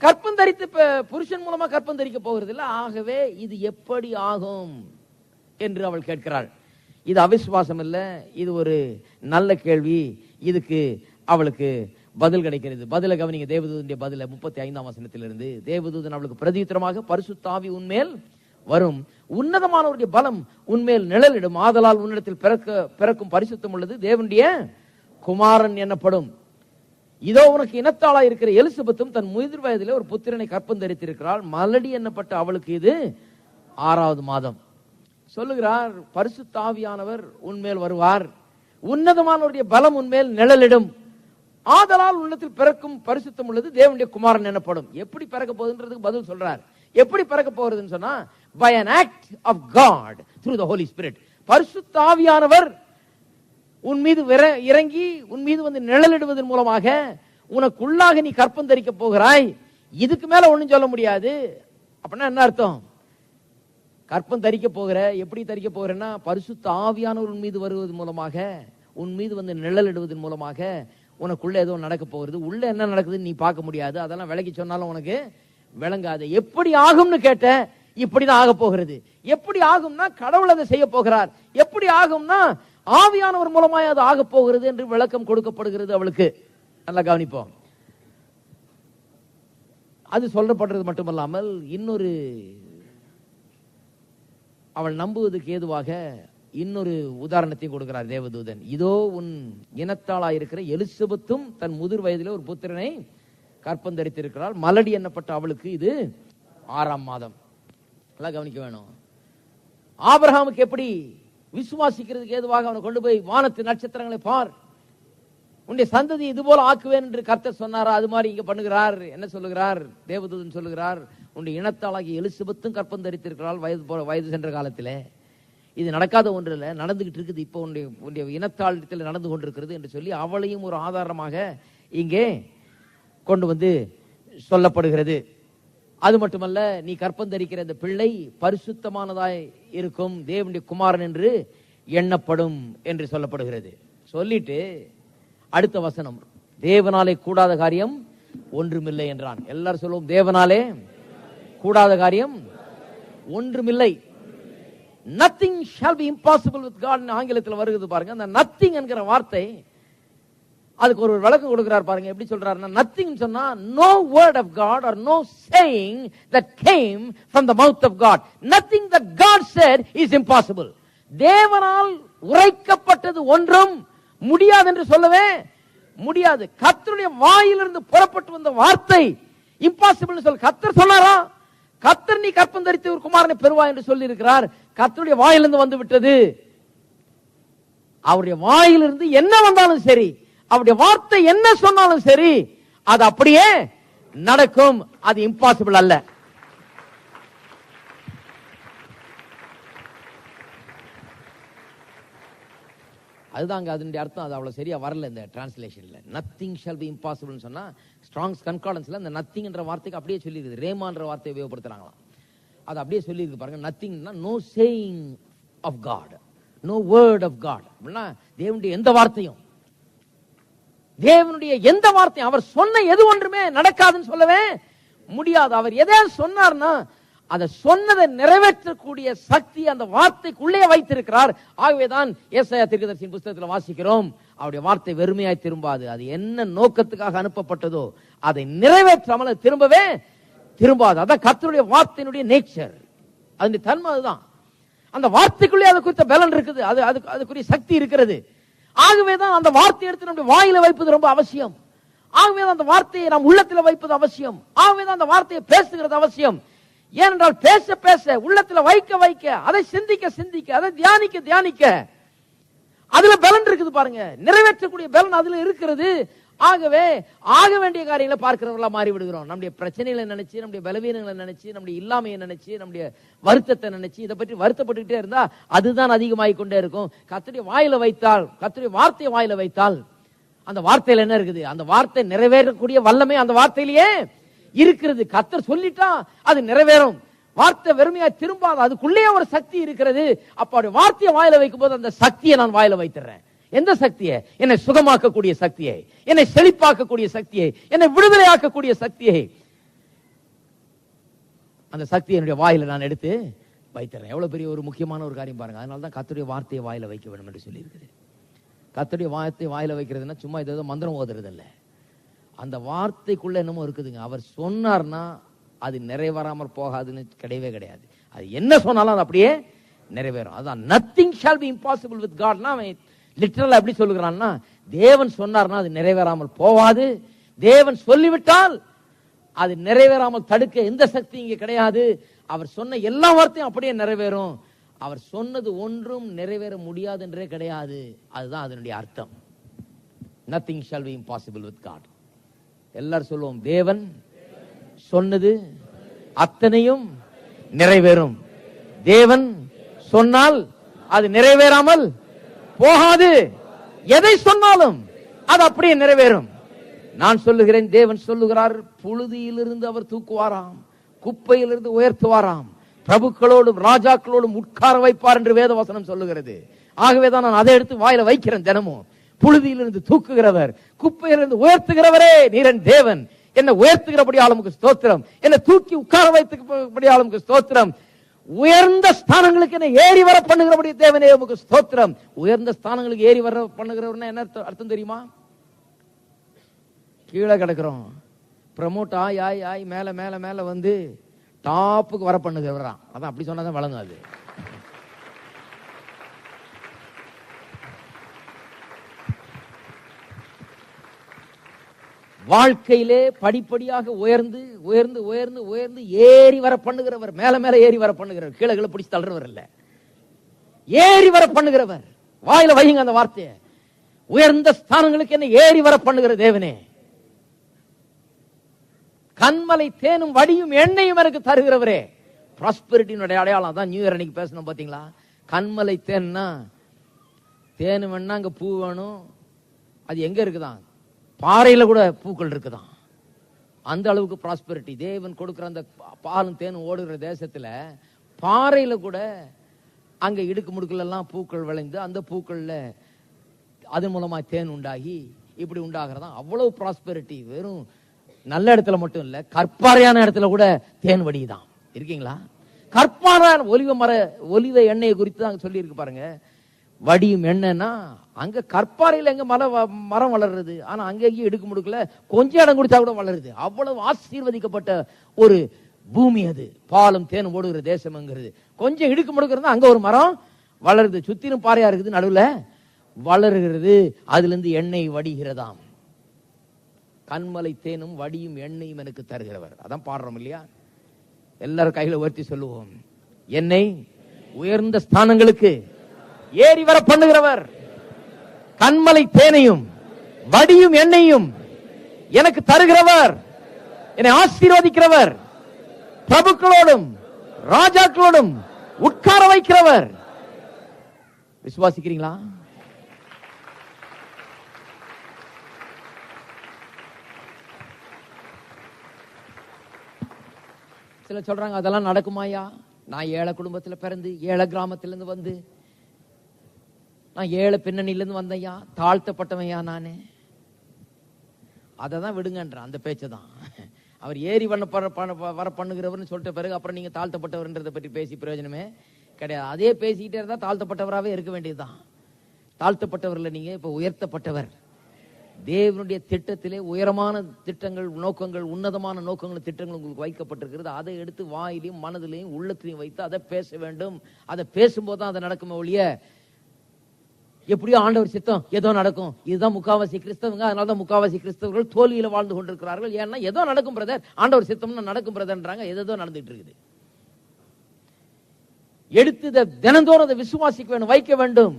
கற்பம் தரித்து புருஷன் மூலமா கற்பம் தரிக்க போகிறது இல்ல, ஆகவே இது எப்படி ஆகும் என்று அவள் கேட்கிறாள். இது அவிசுவாசம் இல்ல, இது ஒரு நல்ல கேள்வி. இதுக்கு அவளுக்கு பதில் கிடைக்கிறது. பதில கவனிங்க, தேவதூதனுடைய பதில 35ஆம் வசனத்திலிருந்து. தேவதூதன் அவளுக்கு பிரதியுத்தரமாக, பரிசுத்த ஆவி உன்மேல் வரும், உன்னதமானவருடைய பலம் உன்மேல் நிழலிடும், ஆதலால் உன்னிடத்தில் பிறக்கும் பரிசுத்தம் உள்ளது தேவனுடைய குமாரன் எனப்படும். இதோ உனக்கு இனத்தாளா இருக்கிற எலிசபெத்தும் தன் முதிர் வயதிலே ஒரு புத்திரனை கற்பம் தரித்திருக்கிறாள், மலடி என்னப்பட்ட அவளுக்கு இது 6வது மாதம். சொல்லுகிறார், பரிசுத்த ஆவியானவர் உன்மேல் வருவார், உன்னதமானவருடைய பலம் உன்மேல் நிழலிடும், ஆதலால் உள்ளத்தில் பிறக்கும் பரிசுத்தம் உள்ளது தேவனுடைய குமாரன் எனப்படும். எப்படி பிறக்க போகுதுன்றதுக்கு பதில் சொல்றார். எப்படி பிறக்க போறதுன்னு சொன்னா, by an act of God through the Holy Spirit. பரிசுத்த ஆவியானவர் உன் மீது இறங்கி உன் மீது வந்து நிழலிடுவதன் மூலமாக உனக்குள்ளாக நீ கற்பம் தரிக்க போகிறாய். இதுக்கு மேல ஒண்ணும் சொல்ல முடியாது. அப்படின்னா என்ன அர்த்தம்? கற்பம் தரிக்க போகிற, எப்படி தரிக்க போகிறேன்னா, பரிசுத்த ஆவியானவர் உன் மீது வருவதன் மூலமாக, உன் மீது வந்து நிழலிடுவதன் மூலமாக உனக்குள்ள ஏதோ நடக்க போகிறது. உள்ள என்ன நடக்குதுன்னு நீ பார்க்க முடியாது, அதெல்லாம் விலகி சொன்னாலும் உனக்கு விளங்காது. எப்படி ஆகும்னு கேட்ட, இப்படிதான் ஆக போகிறது. எப்படி ஆகும்னா கடவுள் அதை செய்ய போகிறார். எப்படி ஆகும்னா ஆவியானவர் மூலமாய் அது ஆக போகிறது என்று விளக்கம் கொடுக்கப்படுகிறது அவளுக்கு. நல்லா கவனிப்போம். அது சொல்லப்படுறது மட்டுமல்லாமல் இன்னொரு, அவள் நம்புவதற்கு ஏதுவாக இன்னொரு உதாரணத்தையும் கொடுக்கிறார் தேவதூதன். இதோ உன் இனத்தாளாயிருக்கிற எலிசபெத்தும் தன் முதிர் வயதிலே ஒரு புத்திரனை கற்பம் தரித்திருக்கிறாள், மலடி என்னப்பட்ட அவளுக்கு இது 6ஆம் மாதம். நல்லா கவனிக்க வேணும். ஆபிரகாமுக்கு எப்படி விசுவாசிக்கிறதுக்கு ஏதுவாக அவனை கொண்டு போய் வானத்து நட்சத்திரங்களை பார், உன்னுடைய சந்ததி இது போல ஆக்குவேன் என்று கர்த்தர் சொன்னாரா, அது மாதிரி இங்க பண்ணுகிறார். என்ன சொல்லுகிறார் தேவதூதன்? சொல்லுகிறார், உன்னுடைய இனத்தாளாகிய எலிசபெத்தும் கற்பம் தரித்திருக்கிறாள் வயது சென்ற காலத்திலே. இது நடக்காத ஒன்று இல்லை, நடந்துகிட்டு இருக்குது. இப்போ உன்னுடைய இனத்தாளத்தில் நடந்து கொண்டிருக்கிறது என்று சொல்லி அவளையும் ஒரு ஆதாரமாக இங்கே கொண்டு வந்து சொல்லப்படுகிறது. அது மட்டுமல்ல, நீ கற்பம் தரிக்கிற இந்த பிள்ளை பரிசுத்தமானதாய் இருக்கும், தேவனுடைய குமாரன் என்று எண்ணப்படும் என்று சொல்லப்படுகிறது. சொல்லிட்டு அடுத்த வசனம், தேவனாலே கூடாத காரியம் ஒன்றுமில்லை என்றான். எல்லாரும் சொல்லுவோம், தேவனாலே கூடாத காரியம் ஒன்றுமில்லை. nothing shall be impossible with God ஆங்கிலத்தில் வருகிறது பாருங்க. அந்த nothing என்கிற வார்த்தை, அதுக்கு ஒரு விளக்கம் கொடுக்கிறார் பாருங்க. எப்படி சொல்றாருன்னா, nothing சொன்னா no word of God or no saying that came from the mouth of God. Nothing that God said is impossible. தேவனால் உரைக்கப்பட்டது ஒன்றும் முடியாது என்று சொல்லவே முடியாது. கர்த்தருடைய வாயிலிருந்து புறப்பட்டு வந்த வார்த்தை இம்பாசிபிள் சொல்ல கர்த்தர் சொன்னாரா? கர்த்தர் நீ கற்பம் தரித்து ஒரு குமாரனை பெறுவாய் என்று சொல்லி இருக்கிறார். கர்த்தருடைய வாயிலிருந்து வந்து விட்டது. அவருடைய வாயிலிருந்து என்ன வந்தாலும் சரி, அவருடைய வார்த்தை என்ன சொன்னாலும் சரி, அது அப்படியே நடக்கும். அது இம்பாசிபிள் அல்ல. அதுதாங்க அதனுடைய அர்த்தம். அது அவ்வளவு சரியா வரல இந்த டிரான்ஸ்லேஷன்ல. நத்திங் ஷால் பி இம்பாசிபிள் சொன்னா ஸ்ட்ராங்ஸ் கன்கார்டன்ஸ்ல இந்த நத்திங் என்ற வார்த்தைக்கு அப்படியே சொல்லி இருக்குது. ரேமான்ற வார்த்தையை உபயோகப்படுத்துறாங்களாம். அது அப்படியே சொல்லி இருக்கு பாருங்க. நத்திங்னா no saying of God, no word of God. அப்படின்னா தேவனுடைய எந்த வார்த்தையும், தேவனுடைய எந்த வார்த்தையும் அவர் சொன்ன எது ஒன்றுமே நடக்காதுன்னு சொல்லவே முடியாது. அவர் எதை சொன்னார்னா அதை சொன்னதை நிறைவேற்றக்கூடிய சக்தி அந்த வார்த்தைக்குள்ளே வைத்திருக்கிறார். ஆகவேதான் ஏசாயா தீர்க்கதரிசியின் புத்தகத்தில் வாசிக்கிறோம், அவருடைய வார்த்தை வெறுமையாய் திரும்பாது. அது என்ன நோக்கத்துக்காக அனுப்பப்பட்டதோ அதை நிறைவேற்றாமல் திரும்பவே திரும்பாது. அதான் கர்த்தருடைய வார்த்தையினுடைய நேச்சர், அதனுடைய தன்மை அதுதான். அந்த வார்த்தைக்குள்ளே அது குறித்த பலன் இருக்குது, அதுக்குரிய சக்தி இருக்கிறது. ஆகவேதான் அந்த வார்த்தை எடுத்து நம்முடைய வாயில வைப்பது ரொம்ப அவசியம். ஆகவேதான் அந்த வார்த்தையை நாம் உள்ளத்தில் வைப்பது அவசியம். ஆகவேதான் அந்த வார்த்தையை பேசுகிறது அவசியம். ஏனென்றால் பேச பேச உள்ளத்தில் வைக்க வைக்க, அதை சிந்திக்க சிந்திக்க, அதை தியானிக்க தியானிக்க அதுல பலன் இருக்குது பாருங்க. நிறைவேற்றக்கூடிய பலன் அதுல இருக்கிறது. ஆகவே ஆக வேண்டிய காரியங்களை பார்க்கிறவர்களா மாறி விடுகிறோம். நம்முடைய பிரச்சனைகளை நினைச்சு, நம்முடைய பலவீனங்களை நினைச்சு, நம்முடைய இல்லாமையை நினைச்சு, நம்முடைய வருத்தத்தை நினைச்சு, இதை பற்றி வருத்தப்பட்டுக்கிட்டே இருந்தா அதுதான் அதிகமாகிக் கொண்டே இருக்கும். கர்த்தருடைய வாயில வைத்தால், கர்த்தருடைய வார்த்தையை வாயில வைத்தால், அந்த வார்த்தையில என்ன இருக்குது? அந்த வார்த்தை நிறைவேறக்கூடிய வல்லமை அந்த வார்த்தையிலேயே இருக்கிறது. கர்த்தர் சொல்லிட்டா அது நிறைவேறும். வார்த்தை வெறுமையா திரும்பாது, அதுக்குள்ளே ஒரு சக்தி இருக்கிறது. அப்ப வார்த்தையை வாயில வைக்கும் போது அந்த சக்தியை நான் வாயில வைத்துறேன். எந்த சக்தியை? என்னை சுகமாக்கக்கூடிய சக்தியை, என்னை செழிப்பாக்கக்கூடிய சக்தியை, என்னை விடுதலையாக்கக்கூடிய சக்தியை, அந்த சக்தியை என்னுடைய வாயில நான் எடுத்து வைத்துறேன். எவ்வளவு பெரிய ஒரு முக்கியமான ஒரு காரியம் பாருங்க. அதனாலதான் கர்த்தருடைய வார்த்தையை வாயில வைக்க வேண்டும் என்று சொல்லி இருக்குது. கர்த்தருடைய வார்த்தையை வாயில வைக்கிறதுனா சும்மா ஏதோ மந்திரம் ஓதுறது இல்ல. அந்த வார்த்தைக்குள்ள என்னமோ இருக்குதுங்க. அவர் சொன்னார்னா அது நிறைவேறாமல் போகாதுன்னு கிடையவே கிடையாது. அது என்ன சொன்னாலும் அது அப்படியே நிறைவேறும். அதான் nothing shall be impossible with காட்னா லிட்டரலா எப்படி சொல்லுகிறான்னா, தேவன் சொன்னார்னா அது நிறைவேறாமல் போவாது. தேவன் சொல்லிவிட்டால் அது நிறைவேறாமல் தடுக்க எந்த சக்தி இங்கே கிடையாது. அவர் சொன்ன எல்லா வார்த்தையும் அப்படியே நிறைவேறும். அவர் சொன்னது ஒன்றும் நிறைவேற முடியாது என்றே கிடையாது. அதுதான் அதனுடைய அர்த்தம். Nothing shall be impossible with God. எல்லாரும் சொல்லுவோம், தேவன் சொன்னது அத்தனையும் நிறைவேறும். தேவன் சொன்னால் அது நிறைவேறாமல் போகாது. எதை சொன்னாலும் அது அப்படியே நிறைவேறும். நான் சொல்லுகிறேன், தேவன் சொல்லுகிறார், புழுதியிலிருந்து அவர் தூக்குவாராம், குப்பையிலிருந்து உயர்த்துவாராம், பிரபுக்களோடும் ராஜாக்களோடும் உட்கார வைப்பார் என்று வேதவசனம் சொல்லுகிறது. ஆகவேதான் நான் அதை எடுத்து வாயில வைக்கிறேன் தினமும். புழுதியிலிருந்து தூக்குகிறவர், குப்பையிலிருந்து உயர்த்துகிறவரே நீரன் தேவன். என்னை உயர்த்துகிறபடியால் உமக்கு ஸ்தோத்திரம், என்னை தூக்கி உட்கார வைத்துபடியால் உமக்கு ஸ்தோத்திரம், உயர்ந்த ஸ்தானங்களுக்கு என்ன ஏறி வர பண்ணுகிறபடி தேவனே உமக்கு ஸ்தோத்திரம். உயர்ந்த ஸ்தானங்களுக்கு ஏறி வர பண்ணுகிறவர்னா என்ன அர்த்தம் தெரியுமா? கீழே கிடக்கிறோம், ப்ரமோட் ஆய் ஆய் ஆய் மேல மேல மேல வந்து டாப்புக்கு வர பண்ணுகிறவரா. அதான் அப்படி சொன்னாதான் வழங்கும். அது வாழ்க்கையிலே படிப்படியாக உயர்ந்து உயர்ந்து உயர்ந்து உயர்ந்து ஏறி வர பண்ணுகிறவர், மேல மேல ஏறி வர பண்ணுகிறவர், கீழே கீழே பிடிச்சு தள்ளுறவர் இல்ல, ஏறி வர பண்ணுகிறவர். வாயில வையுங்க அந்த வார்த்தையை. உயர்ந்த ஸ்தானங்களுக்கு என்ன ஏறி வர பண்ணுகிற தேவனே, கண்மலை தேனும் வடியும் எண்ணெயும் எனக்கு தருகிறவரே. ப்ராஸ்பெரிட்டியினுடைய அடையாளம் தான் நியூ இயர் அன்னைக்கு பேசணும் பாத்தீங்களா. கண்மலை தேன்னா, தேனு வேணா அங்க பூ வேணும். அது எங்க இருக்குதான்? பாறையில கூட பூக்கள் இருக்குதான். அந்த அளவுக்கு ப்ராஸ்பெரிட்டி. தேவன் கொடுக்கிற அந்த பாலும் தேனும் ஓடுகிற தேசத்துல பாறையில கூட அங்க இடுக்கு முடுக்குல எல்லாம் பூக்கள் விளைந்து அந்த பூக்கள்ல அதன் மூலமா தேன் உண்டாகி இப்படி உண்டாகிறதா. அவ்வளவு ப்ராஸ்பெரிட்டி. வெறும் நல்ல இடத்துல மட்டும் இல்ல, கற்பாறையான இடத்துல கூட தேன் வடிதான். இருக்கீங்களா? கற்பாறையான ஒலிவ எண்ணெயை குறித்து தான் சொல்லி இருக்கு பாருங்க. வடியும் எண்ணெய்னா அங்க கற்பாறையில எங்க மரம் வளர்றது, ஆனா அங்க எங்கேயும் எடுக்க முடியல, கொஞ்சம் இடம் கொடுத்தா கூட வளருது. அவ்வளவு ஆசீர்வதிக்கப்பட்ட ஒரு பூமி அது. பாலும் தேனும் ஓடுகிற தேசம்ங்கிறது. கொஞ்சம் இடுக்க முடுக்கிறது, அங்க ஒரு மரம் வளருது, சுத்திலும் பாறையா இருக்குது, நடுவுல வளருகிறது, அதுல இருந்து எண்ணெய் வடிகிறதாம். கண்மலை தேனும் வடியும் எண்ணெயும் எனக்கு தருகிறவர். அதான் பாடுறோம் இல்லையா? எல்லாரும் கையில உயர்த்தி சொல்லுவோம், என்னை உயர்ந்த ஸ்தானங்களுக்கு ஏறி வர பண்ணுகிறவர், கண்மலை தேனையும் வடியும் எண்ணெயும் எனக்கு தருகிறவர், என்னை ஆசீர்வதிக்கிறவர், பிரபுக்களோடும் ராஜாக்களோடும் உட்கார வைக்கிறவர். விசுவாசிக்கிறீங்களா? சில சொல்றாங்க அதெல்லாம் நடக்குமாயா? நான் ஏழை குடும்பத்துல பிறந்து ஏழை கிராமத்திலிருந்து வந்து நான் ஏழை பின்னணியிலிருந்து வந்தையா, தாழ்த்தப்பட்டவையா நானு. அதை தான் விடுங்கன்ற அந்த பேச்சு தான். அவர் ஏறி வர பண்ணுகிறவர்னு சொல்லிட்ட பிறகு அப்புறம் நீங்க தாழ்த்தப்பட்டவர்ன்றதை பற்றி பேசி பிரயோஜனமே கிடையாது. அதே பேசிக்கிட்டே இருந்தா தாழ்த்தப்பட்டவராகவே இருக்க வேண்டியதுதான். தாழ்த்தப்பட்டவர்ல நீங்க இப்ப உயர்த்தப்பட்டவர். தேவனுடைய திட்டத்திலே உயரமான திட்டங்கள், நோக்கங்கள், உன்னதமான நோக்கங்கள், திட்டங்கள் உங்களுக்கு வைக்கப்பட்டிருக்கிறது. அதை எடுத்து வாயிலையும் மனதிலையும் உள்ளத்திலையும் வைத்து அதை பேச வேண்டும். அதை பேசும்போது தான் அதை நடக்குமே ஒழிய எப்படியோ ஆண்டவர் சித்தம் ஏதோ நடக்கும். இதுதான் முக்காவாசி கிறிஸ்தவங்க. அதனாலதான் முக்காவாசி கிறிஸ்தவர்கள் தோல்வியில வாழ்ந்து கொண்டிருக்கிறார்கள். ஏன்னா ஏதோ நடக்கும் பிரதர், ஆண்டவர் சித்தம்னு நடக்கும் பிரதர்ன்றாங்க. ஏதோ நடந்துட்டு இருக்குது. எடுத்து தினந்தோறும் அதை விசுவாசிக்க வேண்டும், வைக்க வேண்டும்.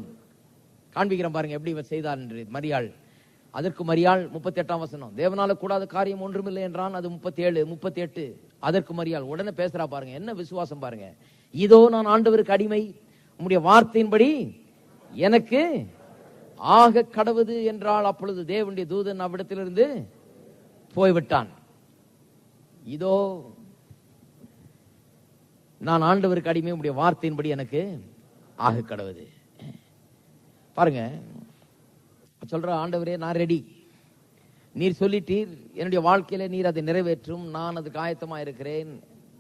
காண்பிக்கிறேன் பாருங்க எப்படி செய்தார் என்று. மரியாள், அதற்கு மரியாள் 38ஆம் வசனம், தேவனால கூடாத காரியம் ஒன்றுமில்லை என்றான். அது 37, 38. அதற்கு மரியாள் உடனே பேசுறா பாருங்க, என்ன விசுவாசம் பாருங்க. இதோ நான் ஆண்டவருக்கு அடிமை, உம்முடைய வார்த்தையின்படி எனக்கு ஆக கடவுது என்றால். அப்பொழுது தேவனுடைய தூதன் அவ்விடத்திலிருந்து போய்விட்டான். இதோ நான் ஆண்டவருக்கு அடிமை, உம்முடைய வார்த்தையின்படி எனக்கு ஆக கடவுது. பாருங்க, சொல்ற ஆண்டவரே நான் ரெடி, நீர் சொல்லிட்டீர், என்னுடைய வாழ்க்கையில நீர் அதை நிறைவேற்றும், நான் அதுக்கு ஆயத்தமா இருக்கிறேன்.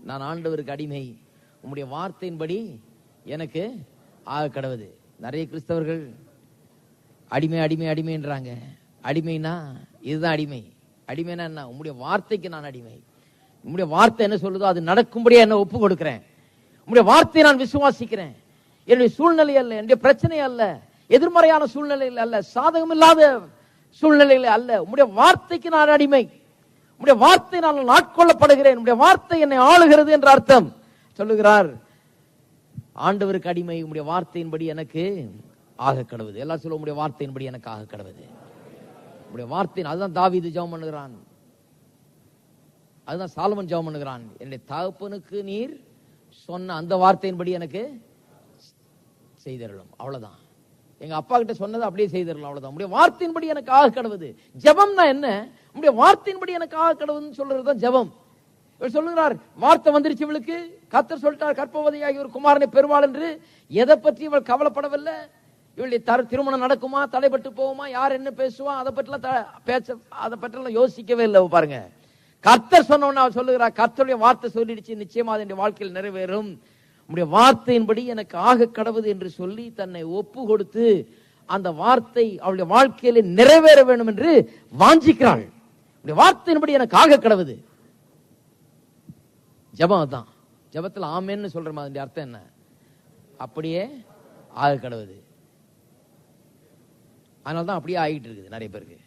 நான் ஆண்டவருக்கு அடிமை, உம்முடைய வார்த்தையின்படி எனக்கு ஆக கடவுது. நிறைய கிறிஸ்தவர்கள் அடிமை அடிமை அடிமைன்றாங்க. அடிமைனா இதுதான் அடிமை. அடிமைனா என்ன? உம்முடைய வார்த்தைக்கு நான் அடிமை. உம்முடைய வார்த்தை என்ன சொல்லுதோ அது நடக்கும்படியா என்ன ஒப்பு கொடுக்கிறேன். உம்முடைய வார்த்தையை நான் விசுவாசிக்கிறேன். என்னுடைய சூழ்நிலை அல்ல, என்னுடைய பிரச்சனை அல்ல, எதிர்மறையான சூழ்நிலையில் அல்ல, சாதகம் இல்லாத சூழ்நிலையில் அல்ல, உம்முடைய வார்த்தைக்கு நான் அடிமை. உம்முடைய வார்த்தை நான் ஆட்கொள்ளப்படுகிறேன். உம்முடைய வார்த்தை என்னை ஆளுகிறது என்ற அர்த்தம். சொல்லுகிறார், ஆண்டவருக்கு அடிமை, உம்முடைய வார்த்தையின்படி எனக்கு ஆக கடவுது. எல்லாம் சொல்ல, உம்முடைய வார்த்தையின்படி எனக்கு ஆக கடவுது. உம்முடைய வார்த்தை, அதுதான் தாவீது ஜெபம் பண்ணுகிறான், அதுதான் சாலமன் ஜெபம் பண்ணுகிறான். என்னுடைய தகப்பனுக்கு நீர் சொன்ன அந்த வார்த்தையின்படி எனக்கு செய்தரலும். அவ்வளவுதான். எங்க அப்பா கிட்ட சொன்னதை அப்படியே செய்தரலாம். அவ்வளவுதான். உடைய வார்த்தையின்படி எனக்கு ஆக கடவுது. ஜெபம்னா என்ன? உடைய வார்த்தையின்படி எனக்கு ஆக கடவுதுன்னு சொல்றதுதான் ஜெபம். இவர் சொல்லுகிறார், வார்த்தை வந்துருச்சு இவளுக்கு. கர்த்தர் சொல்லிட்டார், கற்பவதியாகி ஒரு குமாரனை பெறுவாள் என்று. எதை பற்றி இவள் கவலைப்படவில்லை. இவளுடைய திருமணம் நடக்குமா, தடைபட்டு போகுமா, யார் என்ன பேசுவா, அதை பற்றிலாம் யோசிக்கவே இல்லை. பாருங்க, கர்த்தர் சொன்ன அவர் சொல்லுகிறார், கர்த்தருடைய வார்த்தை சொல்லிடுச்சு, நிச்சயமா என்னுடைய வாழ்க்கையில் நிறைவேறும், உம்முடைய வார்த்தையின்படி எனக்கு ஆக கடவுது என்று சொல்லி தன்னை ஒப்பு கொடுத்து அந்த வார்த்தை அவளுடைய வாழ்க்கையில நிறைவேற வேண்டும் என்று வாஞ்சிக்கிறாள். உம்முடைய வார்த்தையின்படி எனக்கு ஆக கடவுது. ஜெபம் தான். ஜெபத்தில் ஆமென்னு சொல்ற மாதிரி அர்த்தம் என்ன? அப்படியே ஆக கடவுது. அதனால்தான் அப்படியே ஆகிட்டு இருக்குது நிறைய பேருக்கு.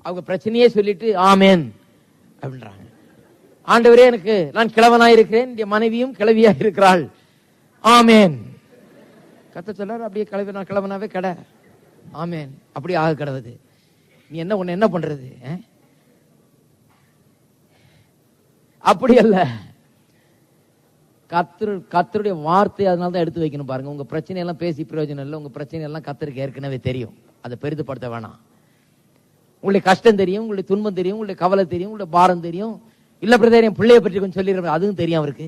அவங்க பிரச்சனையே சொல்லிட்டு ஆமென் அப்படின்றாங்க. ஆண்டவரே எனக்கு நான் கிழவனாயிருக்கிறேன், என் மனைவியும் கிழவியா இருக்கிறாள், ஆமென். கர்த்தர் சொல்றாரு, அப்படியே கிழவனாவே கடை, ஆமென், அப்படியே ஆக கடவுது. நீ என்ன உன்னை என்ன பண்றது? அப்படி அல்ல, கர்த்தருடைய வார்த்தை அதனாலதான் எடுத்து வைக்கணும். பாருங்க, உங்க பிரச்சனை எல்லாம் பேசி பிரயோஜனம் இல்லை. உங்க பிரச்சனை எல்லாம் கர்த்தருக்கு ஏற்கனவே தெரியும், அதை பெரிதுபடுத்த வேணாம். உங்களுடைய கஷ்டம் தெரியும், உங்களுடைய துன்பம் தெரியும், உங்களுடைய கவலை தெரியும், உங்களுடைய பாரம் தெரியும். இல்ல பிரதர், என் பிள்ளைய பற்றி கொஞ்சம் சொல்லிடுறேன், அதுவும் தெரியும் அவருக்கு.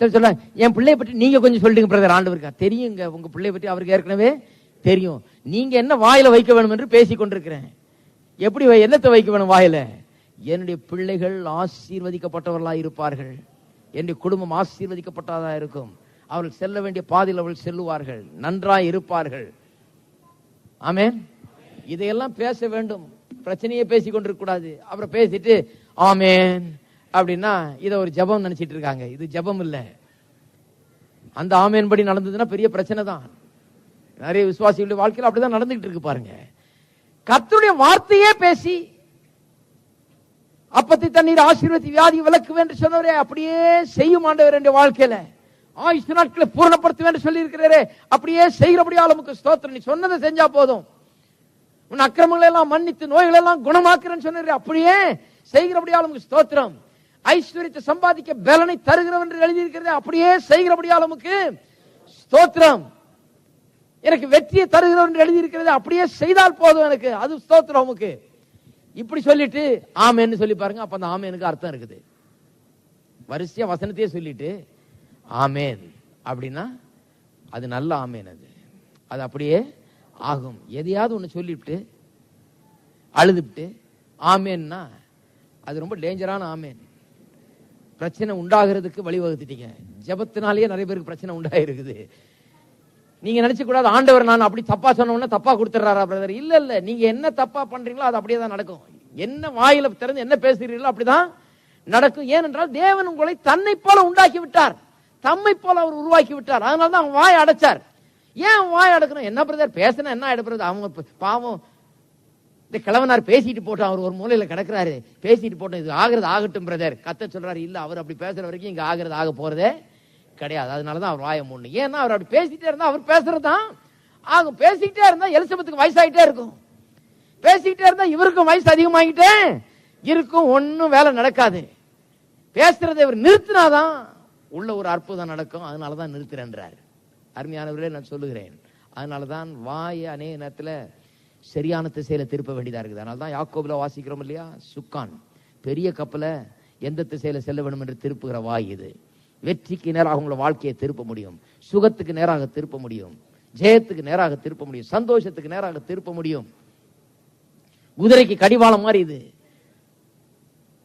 சரி சொல்ல, என் பிள்ளைய பற்றி நீங்க கொஞ்சம் சொல்லிடுங்க பிரதர். ஆண்டவருக்கு தெரியுங்க, உங்க பிள்ளைய பற்றி அவருக்கு ஏற்கனவே தெரியும். நீங்க என்ன வாயில வைக்க வேணும் என்று பேசி கொண்டிருக்கிறேன். எப்படி என்னத்தை வைக்க வேணும் வாயில? என்னுடைய பிள்ளைகள் ஆசீர்வதிக்கப்பட்டவர்களா இருப்பார்கள், என்னுடைய குடும்பம் ஆசீர்வதிக்கப்பட்டதா இருக்கும், அவர்கள் செல்ல வேண்டிய பாதையில் அவர்கள் செல்லுவார்கள், நன்றாய் இருப்பார்கள். ஆமென். இதையெல்லாம் பேச வேண்டும். பிரச்சனையே பேசி கொண்டிருக்க கூடாது. அப்புறம் பேசிட்டு ஆமென் அப்படின்னா இதை ஒரு ஜெபம் நினைச்சிட்டு இருக்காங்க. இது ஜெபம் இல்ல. அந்த ஆமென் படி நடந்ததுன்னா பெரிய பிரச்சனை தான். நிறைய விசுவாசிகளுடைய வாழ்க்கையில் அப்படிதான் நடந்துகிட்டு இருக்கு. பாருங்க, கர்த்தருடைய வார்த்தையே பேசி அப்பத்தை தண்ணீர் ஆசீர்வதி வியாதி விலக்குவேன் என்று சொன்னவரே அப்படியே செய்யும் ஆண்டவர் என்ற வாழ்க்கையில. ஆயுசு நாட்களை பூரணப்படுத்துவேன் என்று சொல்லி இருக்கிறாரே அப்படியே செய்கிறபடியால் உமக்கு ஸ்தோத்திரம். நீ சொன்னதை செஞ்சா போதும். உன் அக்கிரமங்களை எல்லாம் மன்னித்து நோய்களை எல்லாம் குணமாக்குறேன்னு சொன்னாரு, அப்படியே செய்கிறபடியால் உமக்கு ஸ்தோத்திரம். ஐஸ்வர்யத்தை சம்பாதிக்க பலனை தருகிறவன் என்று எழுதியிருக்கிறது, அப்படியே செய்கிறபடியால் உமக்கு ஸ்தோத்திரம். எனக்கு வெற்றியை தருகிறவன் என்று எழுதியிருக்கிறது, அப்படியே செய்தால் போதும் எனக்கு, அது ஸ்தோத்திரம் உமக்கு. இப்படி சொல்லிட்டு ஆமேன்னு சொல்லி பாருங்க. அப்ப அந்த ஆமேனுக்கு அர்த்தம் இருக்குது. வரிசையா வசனத்தையே சொல்லிட்டு ஆமேன் அப்படின்னா அது நல்ல ஆமேன். அது அப்படியே ஆகும். எதையாவது ஒண்ணு சொல்லிவிட்டு அழுதுவிட்டு ஆமேன்னா அது ரொம்ப டேஞ்சரான ஆமேன். பிரச்சனை உண்டாகிறதுக்கு வழிவகுத்துட்டீங்க. ஜெபத்தினாலேயே நிறைய பேருக்கு பிரச்சனை உண்டாயிருக்குது. நீங்க நினைச்ச கூடாது ஆண்டவர் நான் அப்படி தப்பா சொன்ன தப்பா கொடுத்துறாரா பிரதர். இல்ல இல்ல, நீங்க என்ன தப்பா பண்றீங்களோ அது அப்படியே தான் நடக்கும். என்ன வாயில திறந்து என்ன பேசுறீங்களோ அப்படிதான் நடக்கும். ஏனென்றால் தேவன் உங்களை தன்னை போல உண்டாக்கி விட்டார், தம்மை போல அவர் உருவாக்கி விட்டார். அதனாலதான் அவன் வாய் அடைச்சார். ஏன் வாய் அடக்கணும்? என்ன பிரதர் பேசினா என்ன ஆயிடுறது? அவங்க பாவம் இந்த கிழவனார் பேசிட்டு போட்டோம், அவர் ஒரு மூலையில கிடக்குறாரு, பேசிட்டு போட்டோம், இது ஆகிறது ஆகட்டும் பிரதர். கத்த சொல்றாரு இல்ல, அவர் அப்படி பேசுற வரைக்கும் இங்க ஆகிறது ஆக போறதே கிடையாது. அதனாலதான் அவர் வாயை மூடணும். ஏன்னா அவர் அப்படி பேசிட்டே இருந்தா அவர் பேசுறதுதான் ஆகும். பேசிக்கிட்டே இருந்தா எலிசபெத்துக்கு வயசாயிட்டே இருக்கும். பேசிக்கிட்டே இருந்தா இவருக்கும் வயசு அதிகமாகிட்டே இருக்கும். ஒன்னும் வேலை நடக்காது. பேசுறதை இவர் நிறுத்தினாதான் உள்ள ஒரு அற்புதம் நடக்கும். அதனாலதான் நிறுத்துறேன்றார். அருமையானவர்களே, நான் சொல்லுகிறேன், அதனாலதான் வாயை அநேக நேரத்துல சரியான திசையில திருப்ப வேண்டியதா இருக்குது. அதனாலதான் யாக்கோபுல வாசிக்கிறோம் இல்லையா, சுக்கான் பெரிய கப்பல எந்த திசையில செல்ல வேண்டும் என்று திருப்புகிற வாய் இது. வெற்றிக்கு நேராக உங்களை வாழ்க்கையை திருப்ப முடியும், சுகத்துக்கு நேராக திருப்ப முடியும், ஜெயத்துக்கு நேராக திருப்ப முடியும், சந்தோஷத்துக்கு நேராக திருப்ப முடியும். குதிரைக்கு கடிவாளம் மாதிரி இது,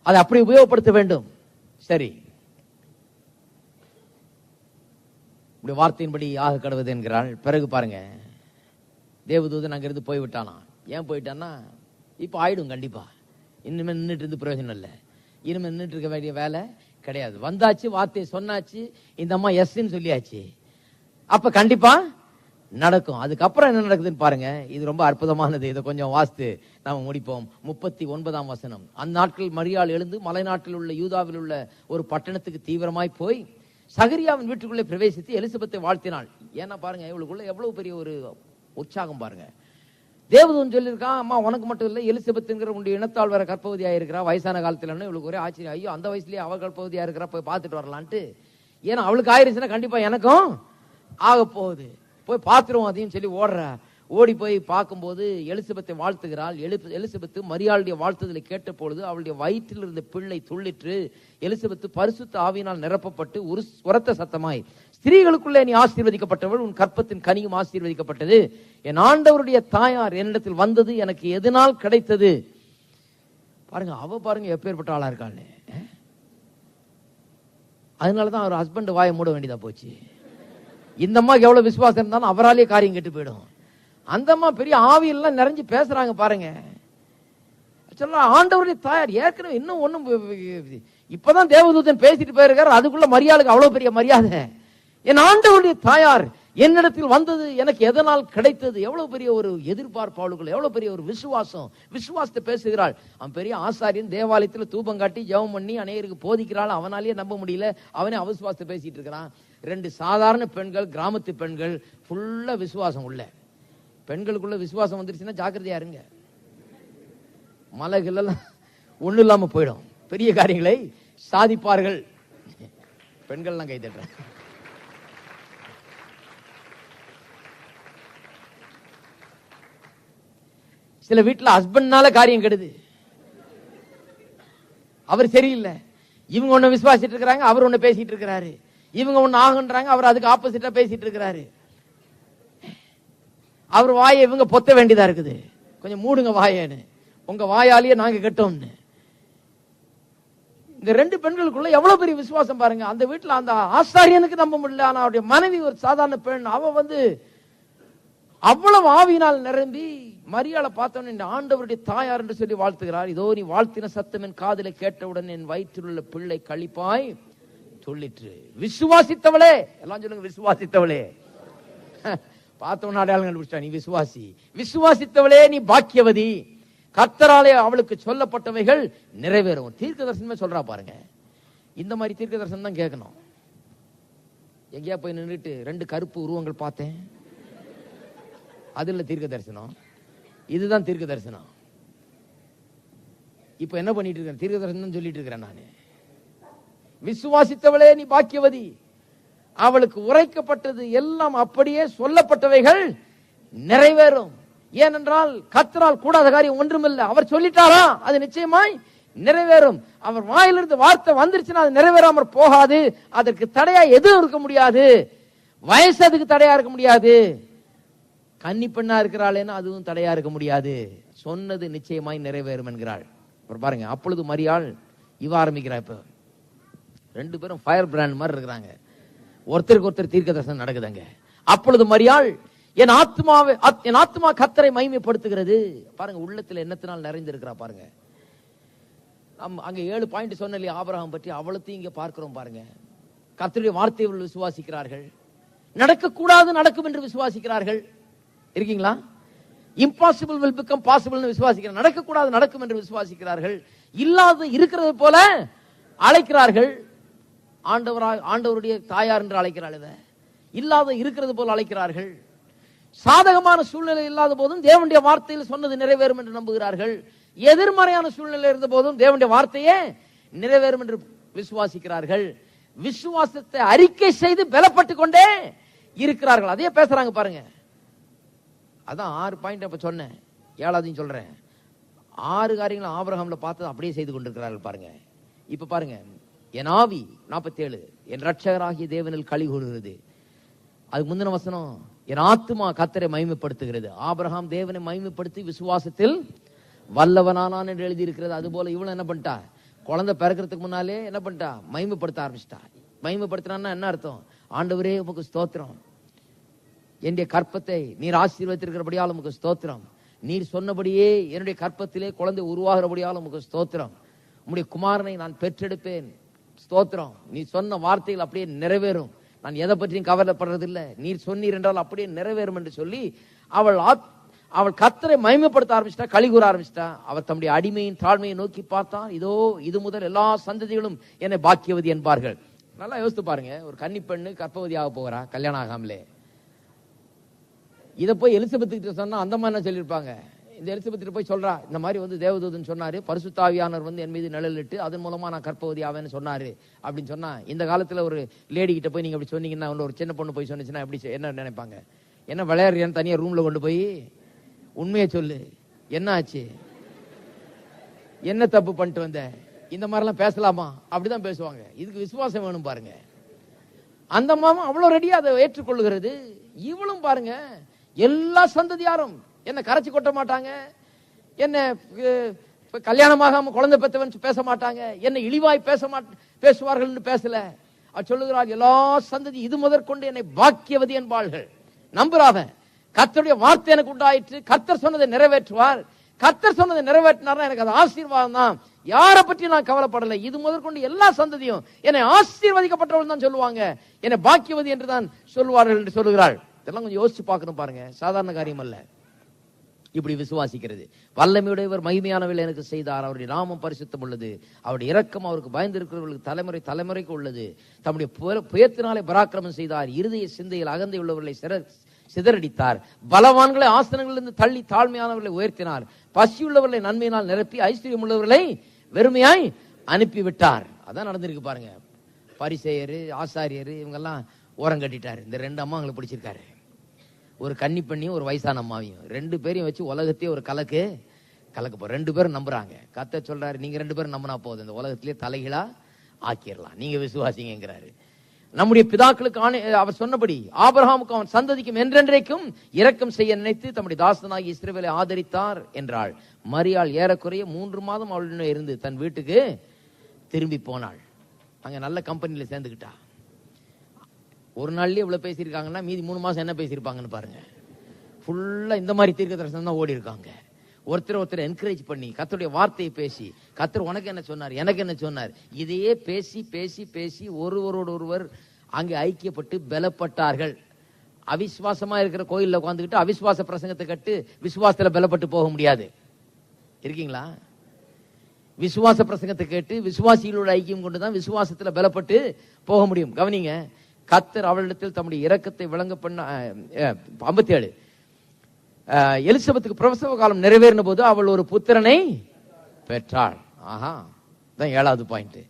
அதை அப்படி உபயோகப்படுத்த வேண்டும். சரி, இப்படி வார்த்தையின்படி ஆக கடவுது என்கிறாள். பிறகு பாருங்க, தேவதூதன் அங்கிருந்து போய்விட்டானா. ஏன் போயிட்டான்னா, இப்ப ஆயிடும் கண்டிப்பா. இனிமே நின்றுட்டு இருந்து பிரயோஜனம் இல்லை. இனிமே நின்றுட்டு இருக்க வேண்டிய வேலை கிடையாது. வந்தாச்சு, வார்த்தையை சொன்னாச்சு, இந்த அம்மா எஸ்ன்னு சொல்லியாச்சு, அப்ப கண்டிப்பா நடக்கும். அதுக்கப்புறம் என்ன நடக்குதுன்னு பாருங்க. இது ரொம்ப அற்புதமானது. இதை கொஞ்சம் வாசித்து நாம முடிப்போம். 39ஆம் வசனம். அந்த நாட்கள் மரியாள் எழுந்து மலை நாட்டில் உள்ள யூதாவில் உள்ள ஒரு பட்டணத்துக்கு தீவிரமாய் போய் சகரியாவின் வீட்டுக்குள்ளே பிரவேசித்து எலிசபெத்தை வாழ்த்தினாள். ஏன்னா பாருங்க, இவளுக்குள்ள எவ்வளவு பெரிய ஒரு உற்சாகம் பாருங்க. தேவதூதன் சொல்லியிருக்கான், அம்மா உனக்கு மட்டும் இல்லை, எலிசபெத்துங்கிற உடைய இனத்தால் வேற கர்ப்பவதியா இருக்கிறா, வயசான காலத்துல இவளுக்கு ஒரே ஆச்சரியம். ஐயோ, அந்த வயசுலயே அவள் கர்ப்பவதியா இருக்கிறா, போய் பார்த்துட்டு வரலான்ட்டு. ஏன்னா அவளுக்கு ஆயிருச்சுன்னா கண்டிப்பா எனக்கும் ஆக போகுது, போய் பார்த்துருவோம் அதையும் சொல்லி ஓடி போய் பார்க்கும்போது எலிசபெத்தை வாழ்த்துகிறாள். எலிசபெத்து மரியாளுடைய வாழ்த்துதலை கேட்ட பொழுது அவளுடைய வயிற்றில் இருந்த பிள்ளை துள்ளிற்று. எலிசபெத்து பரிசுத்த ஆவியினால் நிரப்பப்பட்டு உரத்த சத்தமாய், ஸ்திரீகளுக்குள்ளே நீ ஆசீர்வதிக்கப்பட்டவள், உன் கற்பத்தின் கனியும் ஆசீர்வதிக்கப்பட்டது, என் ஆண்டவருடைய தாயார் என்னிடத்தில் வந்தது எனக்கு எதனால் கிடைத்தது. பாருங்க, அவ பாருங்க எப்பேற்பட்ட ஆளா இருக்காள். அதனாலதான் அவர் ஹஸ்பண்ட் வாயை மூட வேண்டியதா போச்சு. இந்த அம்மாக்கு எவ்வளவு விசுவாசம் இருந்தாலும் அவராலே காரியம் கெட்டு போயிடும். அந்த அம்மா பெரிய ஆவியெல்லாம் நிறைஞ்சு பேசுறாங்க பாருங்க. சொல்ல ஆண்டவருடைய தாயார் ஏற்கனவே இன்னும் ஒண்ணும் இப்பதான் தேவதூதன் பேசிட்டு போயிருக்காரு, அதுக்குள்ள மரியாதைக்கு அவ்வளவு பெரிய மரியாதை. என் ஆண்டவருடைய தாயார் என்னிடத்தில் வந்தது எனக்கு எதனால் கிடைத்தது. எவ்வளவு பெரிய ஒரு எதிர்பார்ப்பு அவளுக்குள்ள, எவ்வளவு பெரிய ஒரு விசுவாசத்தை பேசுகிறாள். அவன் பெரிய ஆசாரியன், தேவாலயத்தில் தூபம் காட்டி ஜெபம் பண்ணி அநேகருக்கு போதிக்கிறாள். அவனாலேயே நம்ப முடியல, அவனே அவிசுவாசத்தை பேசிட்டு இருக்கிறான். 2 சாதாரண பெண்கள், கிராமத்து பெண்கள், ஃபுல்லா விசுவாசம் உள்ள பெண்களுக்குள்ள விசுவாசம் வந்துருச்சுன்னா ஜாக்கிரதையா இருங்க. மலைகள் எல்லாம் ஒண்ணு இல்லாம போயிடும், பெரிய காரியங்களை சாதிப்பார்கள். பெண்கள் எல்லாம் கை தட்டுறாங்க. சில வீட்டுல ஹஸ்பண்ட்னால காரியம் கெடுது. அவர் சரியில்லை, இவங்க ஒண்ணு விசுவாசிட்டு இருக்கிறாங்க, அவர் ஒண்ணு பேசிட்டு இருக்கிறாரு. இவங்க ஒண்ணு ஆகுன்றாங்க, அவர் அதுக்கு ஆப்போசிட்டா பேசிட்டு இருக்கிறாரு. அவர் வாயை இவங்க பொத்த வேண்டியதா இருக்குது. கொஞ்சம் மூடுங்க வாயேன்னு, உங்க வாயாலேயே நாங்க கெட்டோம்னு. இந்த 2 பெண்களுக்குள்ள எவ்வளவு பெரிய விசுவாசம் பாருங்க. அந்த வீட்டுல அந்த ஆசாரியனுக்கு நம்ப முடியல, ஆனா அவருடைய மனைவி ஒரு சாதாரண பெண். அவ அவ்வளவு ஆவியினால் நிரம்பி மரியாதை பார்த்தவன் இந்த ஆண்டவருடைய தாயார் என்று சொல்லி வாழ்த்துகிறார். இதோ நீ வாழ்த்தின சத்தம் என் காதில கேட்டவுடன் என் வயிற்றில் உள்ள பிள்ளை களிப்பாய் சொல்லிற்று. விசுவாசித்தவளே, எல்லாம் சொல்லுங்க, விசுவாசித்தவளே. பார்த்தவன அடையாளம் கண்டுபிடிச்சா, நீ விசுவாசி. விசுவாசித்தவளே நீ பாக்கியவதி. கர்த்தராலே அவளுக்கு சொல்லப்பட்டவைகள் நிறைவேறும். தீர்க்க தரிசனமே சொல்றா பாருங்க. இந்த மாதிரி தீர்க்க தரிசனம் தான் கேட்கணும். எங்கேயா போய் நின்றுட்டு 2 கருப்பு உருவங்கள் பார்த்தேன், அது இல்ல தீர்க்க தரிசனம். இதுதான் தீர்க்க தரிசனம். இப்ப என்ன பண்ணிட்டு இருக்கேன்? தீர்க்க தரிசனம் சொல்லிட்டு இருக்கிறேன் நானு. விசுவாசித்தவளே நீ பாக்கியவதி, அவளுக்கு உரைக்கப்பட்டது எல்லாம் அப்படியே சொல்லப்பட்டவைகள் நிறைவேறும். ஏனென்றால் கர்த்தரால் கூடாத காரியம் ஒன்றுமில்லை. அவர் சொல்லிட்டாரா அது நிச்சயமாய் நிறைவேறும். அவர் வாயிலிருந்து வார்த்தை வந்துருச்சுன்னா அது நிறைவேறாம போகாது. அதற்கு தடையா எதுவும் இருக்க முடியாது. வயசு அதுக்கு தடையா இருக்க முடியாது. கன்னி பெண்ணா இருக்கிறாளேன்னா அதுவும் தடையா இருக்க முடியாது. சொன்னது நிச்சயமாய் நிறைவேறும் என்கிறாள். பாருங்க, அப்பொழுது மரியாள் இவ ஆரம்பிக்கிறா. இப்ப 2 பேரும் ஃபயர் பிராண்ட் மாதிரி இருக்கிறாங்க. ஒருத்தருக்கு ஒருத்தர் தீர்க்க தரிசனம் நடக்குதுங்க. அப்பொழுது மரியாள் என் ஆத்மா கர்த்தரை மகிமைப்படுத்துகிறது. பாருங்க, உள்ளத்துல எண்ணத்தினால் நிறைந்திருக்கிறா பாருங்க. அங்க 7 பாயிண்ட் சொன்ன ஆபிரகாம் பற்றி, அவளத்தையும் இங்க பார்க்கிறோம் பாருங்க. கர்த்தருடைய வார்த்தையை விசுவாசிக்கிறார்கள். நடக்கக்கூடாது நடக்கும் என்று விசுவாசிக்கிறார்கள். இருக்கீங்களா? இம்பாசிபிள் வில் பிகம் பாசிபிள் விசுவாசிக்கிறார்கள். நடக்கக்கூடாது நடக்கும் என்று விசுவாசிக்கிறார்கள். இல்லாத இருக்கிறது போல அழைக்கிறார்கள். ஆண்டவருடைய தாயார் என்று அழைக்கிறாள். இல்லாத இருக்கிறது போல அழைக்கிறார்கள். சாதகமான சூழ்நிலை இல்லாத போதும் தேவனுடைய வார்த்தையில் சொன்னது நிறைவேறும் என்று நம்புகிறார்கள். எதிர்மறையான சூழ்நிலை இருந்த போதும் தேவனுடைய வார்த்தையே நிறைவேறும் என்று விசுவாசிக்கிறார்கள். விசுவாசத்தை அறிக்கை செய்து பலப்பட்டுக் கொண்டே இருக்கிறார்கள். அதே பேசுறாங்க பாருங்க. அதான் 6 பாயிண்ட் அப்ப சொன்னேன். 7ஆவதையும் சொல்றேன். 6 காரியங்களும் ஆபிரகாம்ல பார்த்தது அப்படியே செய்து கொண்டிருக்கிறார்கள் பாருங்க. இப்ப பாருங்க, என் ஆவி 47 என் ரட்சகராகிய தேவனில் களி கூறுகிறது. அது முந்தின வசனம், என் ஆத்துமா கர்த்தரை மகிமைப்படுத்துகிறது. ஆபிரகாம் தேவனை மகிமைப்படுத்தி விசுவாசத்தில் வல்லவனானான் என்று எழுதி இருக்கிறது. அது போல இவளும் என்ன பண்ணிட்டா? குழந்தை பிறக்கிறதுக்கு முன்னாலே என்ன பண்ணிட்டா? மகிமைப்படுத்த ஆரம்பிச்சிட்டா. மகிமைப்படுத்தினா என்ன அர்த்தம்? ஆண்டவரே உமக்கு ஸ்தோத்திரம், என்னுடைய கற்பத்தை நீர் ஆசீர்வதித்திருக்கிறபடியால் உமக்கு ஸ்தோத்திரம், நீர் சொன்னபடியே என்னுடைய கற்பத்திலே குழந்தை உருவாகிறபடியால் உமக்கு ஸ்தோத்திரம், உம்முடைய குமாரனை நான் பெற்றெடுப்பேன் ஸ்தோத்திரம், நீ சொன்ன வார்த்தைகள் அப்படியே நிறைவேறும், நான் எதை பற்றியும் கவலைப்படுறதில்லை, நீர் சொன்னீர் என்றால் அப்படியே நிறைவேறும் என்று சொல்லி அவள் கர்த்தரை மகிமைப்படுத்த ஆரம்பிச்சிட்டா, களி கூற ஆரம்பிச்சிட்டா. அவர் தம்முடைய அடிமையின் தாழ்மையை நோக்கி பார்த்தான். இதோ இது முதல் எல்லா சந்ததிகளும் என்னை பாக்கியவதி என்பார்கள். நல்லா யோசித்து பாருங்க. ஒரு கன்னி பெண்ணு கர்ப்பவதியாக போகிறா, கல்யாணம் ஆகாமலே. இதை போய் எலிசபெத் கிட்ட சொன்னா அந்த மாதிரி என்ன சொல்லியிருப்பாங்க? இந்த எலிசபெத் போய் சொல்றா, இந்த மாதிரி தேவதூதன் சொன்னாரு, பரிசுத்தாவியானவர் என் மீது நிழலிட்டு அதன் மூலமா நான் கர்ப்பவதி ஆவேன்னு சொன்னாரு அப்படின்னு சொன்னா, இந்த காலத்துல ஒரு லேடி கிட்ட போய் நீங்க அப்படி சொன்னீங்கன்னா, ஒரு சின்ன பொண்ணு போய் சொன்னிச்சுன்னா எப்படி என்ன நினைப்பாங்க? என்ன விளையாடுறியான்னு தனியா ரூம்ல கொண்டு போய் உண்மையை சொல்லு, என்ன ஆச்சு, என்ன தப்பு பண்ணிட்டு வந்த, இந்த மாதிரிலாம் பேசலாமா? அப்படிதான் பேசுவாங்க. இதுக்கு விசுவாசம் வேணும் பாருங்க. அந்த மாமா அவ்வளவு ரெடியா அதை ஏற்றுக்கொள்ளுகிறது. இவளும் பாருங்க, எல்லா சந்ததியாரும் என்ன கரைச்சி கொட்ட மாட்டாங்க, என்ன கல்யாணமாகாம குழந்தை பெற்றவன் பேச மாட்டாங்க, என்ன இழிவாய் பேசுவார்கள் பேசல. அவர் சொல்லுகிறார், எல்லா சந்ததி இது முதற்கொண்டு என்னை பாக்கியவதி என்பார்கள். நம்புறாவன், கர்த்தருடைய வார்த்தை எனக்கு உண்டாயிற்று, கர்த்தர் சொன்னதை நிறைவேற்றுவார், கர்த்தர் சொன்னதை நிறைவேற்றினார், எனக்கு அது ஆசீர்வாதம் தான், யாரை பற்றி நான் கவலைப்படலை, இது முதற்கொண்டு எல்லா சந்ததியும் என்னை ஆசீர்வதிக்கப்பட்டவர்கள் தான் சொல்லுவாங்க, என்னை பாக்கியவதி என்று தான் சொல்லுவார்கள் என்று சொல்லுகிறாள். இதெல்லாம் கொஞ்சம் யோசிச்சு பார்க்கணும் பாருங்க, சாதாரண காரியம் அல்ல. இப்படி விசுவாசிக்கிறது. வல்லமையுடையவர் மகிமையானவர்கள் எனக்கு செய்தார், அவருடைய நாமம் பரிசுத்தம் உள்ளது, அவருடைய இரக்கம் அவருக்கு பயந்திருக்கிறவர்களுக்கு தலைமுறை தலைமுறைக்கு உள்ளது, தம்முடைய புயத்தினாலே பராக்கிரமம் செய்தார், இருதய சிந்தையில் அகந்தை உள்ளவர்களை சிதறடித்தார், பலவான்களை ஆசனங்களிலிருந்து தள்ளி தாழ்மையானவர்களை உயர்த்தினார், பசியுள்ளவர்களை நன்மையினால் நிரப்பி ஐஸ்வர்யம் உள்ளவர்களை வெறுமையாய் அனுப்பிவிட்டார். அதான் நடந்திருக்கு பாருங்க. பரிசேயரு ஆசாரியரு இவங்கெல்லாம் ஓரம் கட்டிட்டாரு. இந்த 2 அம்மாங்களை பிடிச்சிருக்காரு, ஒரு கன்னி பெண்ணையும் ஒரு வயசான அம்மாவையும், 2 பேரையும் வச்சு உலகத்தையே ஒரு கலக்கு போ. 2 பேரும் நம்புறாங்க. கர்த்தர் சொல்றாரு, நீங்க 2 பேரும் நம்பினா போதும், இந்த உலகத்திலே தலைகளா ஆக்கிடலாம், நீங்க விசுவாசிங்கிறாரு. நம்முடைய பிதாக்களுக்கு அவர் சொன்னபடி ஆபிரகாமுக்கு அவன் சந்ததிக்கும் என்றென்றைக்கும் இரக்கம் செய்ய நினைத்து தம்முடைய தாசனாகி இஸ்ரவேலை ஆதரித்தார் என்றாள். மரியாள் ஏறக்குறைய 3 மாதம் அவளுடன் இருந்து தன் வீட்டுக்கு திரும்பி போனாள். அங்க நல்ல கம்பெனியில சேர்ந்துக்கிட்டா. ஒரு நாள்லயே இவ்வளவு பேசியிருக்காங்கன்னா மீதி 3 மாசம் என்ன பேசியிருப்பாங்கன்னு பாருங்க. ஃபுல்லா இந்த மாதிரி தீர்க்க தரிசனம் தான் ஓடி இருக்காங்க. ஒருத்தர் என்கரேஜ் பண்ணி கர்த்தருடைய வார்த்தையை பேசி, கர்த்தர் உனக்கு என்ன சொன்னார், எனக்கு என்ன சொன்னார், இதையே பேசி பேசி பேசி ஒருவரோடு ஒருவர் அங்கே ஐக்கியப்பட்டு பலப்பட்டார்கள். அவிசுவாசமா இருக்கிற கோயில்ல உட்காந்துக்கிட்டு அவிசுவாச பிரசங்கத்தை கட்டு விசுவாசத்துல பலப்பட்டு போக முடியாது. இருக்கீங்களா? விசுவாச பிரசங்கத்தை கேட்டு விசுவாசிகளோட ஐக்கியம் கொண்டுதான் விசுவாசத்துல பலப்பட்டு போக முடியும். கவனிங்க, கர்த்தர் அவளிடத்தில் தம்முடைய இரக்கத்தை விளங்க பண்ண 57 எலிசபெத்துக்கு பிரசவ காலம் நிறைவேறின போது அவள் ஒரு புத்திரனை பெற்றாள். ஆஹா, தான் 7வது பாயிண்ட்.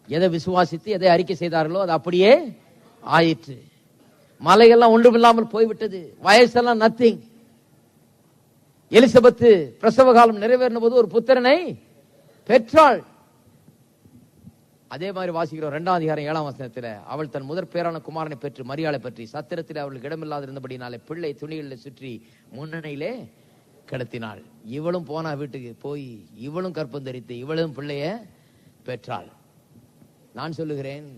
எதை விசுவாசித்து எதை அறிக்கை செய்தார்களோ அது அப்படியே ஆயிற்று. மலையெல்லாம் ஒன்றுமில்லாமல் போய்விட்டது, வயசெல்லாம் நத்திங். எலிசபெத்து பிரசவ காலம் நிறைவேறின போது ஒரு புத்திரனை பெற்றாள். அதே மாதிரி வாசிக்கிறோம் 2ஆம் அதிகாரம் 7ஆம் வசனத்துல, அவள் தன் முதற் பேரான குமாரனை பெற்று மரியாளை பற்றி சத்திரத்தில் அவளுக்கு இடமில்லாது இருந்தபடினாலே பிள்ளை துணிகளில் சுற்றி முன்னணியிலே கிடத்தினாள். இவளும் போனா வீட்டுக்கு போய் இவளும் கற்பம் தரித்து இவளும் பிள்ளைய பெற்றாள். நான் சொல்லுகிறேன்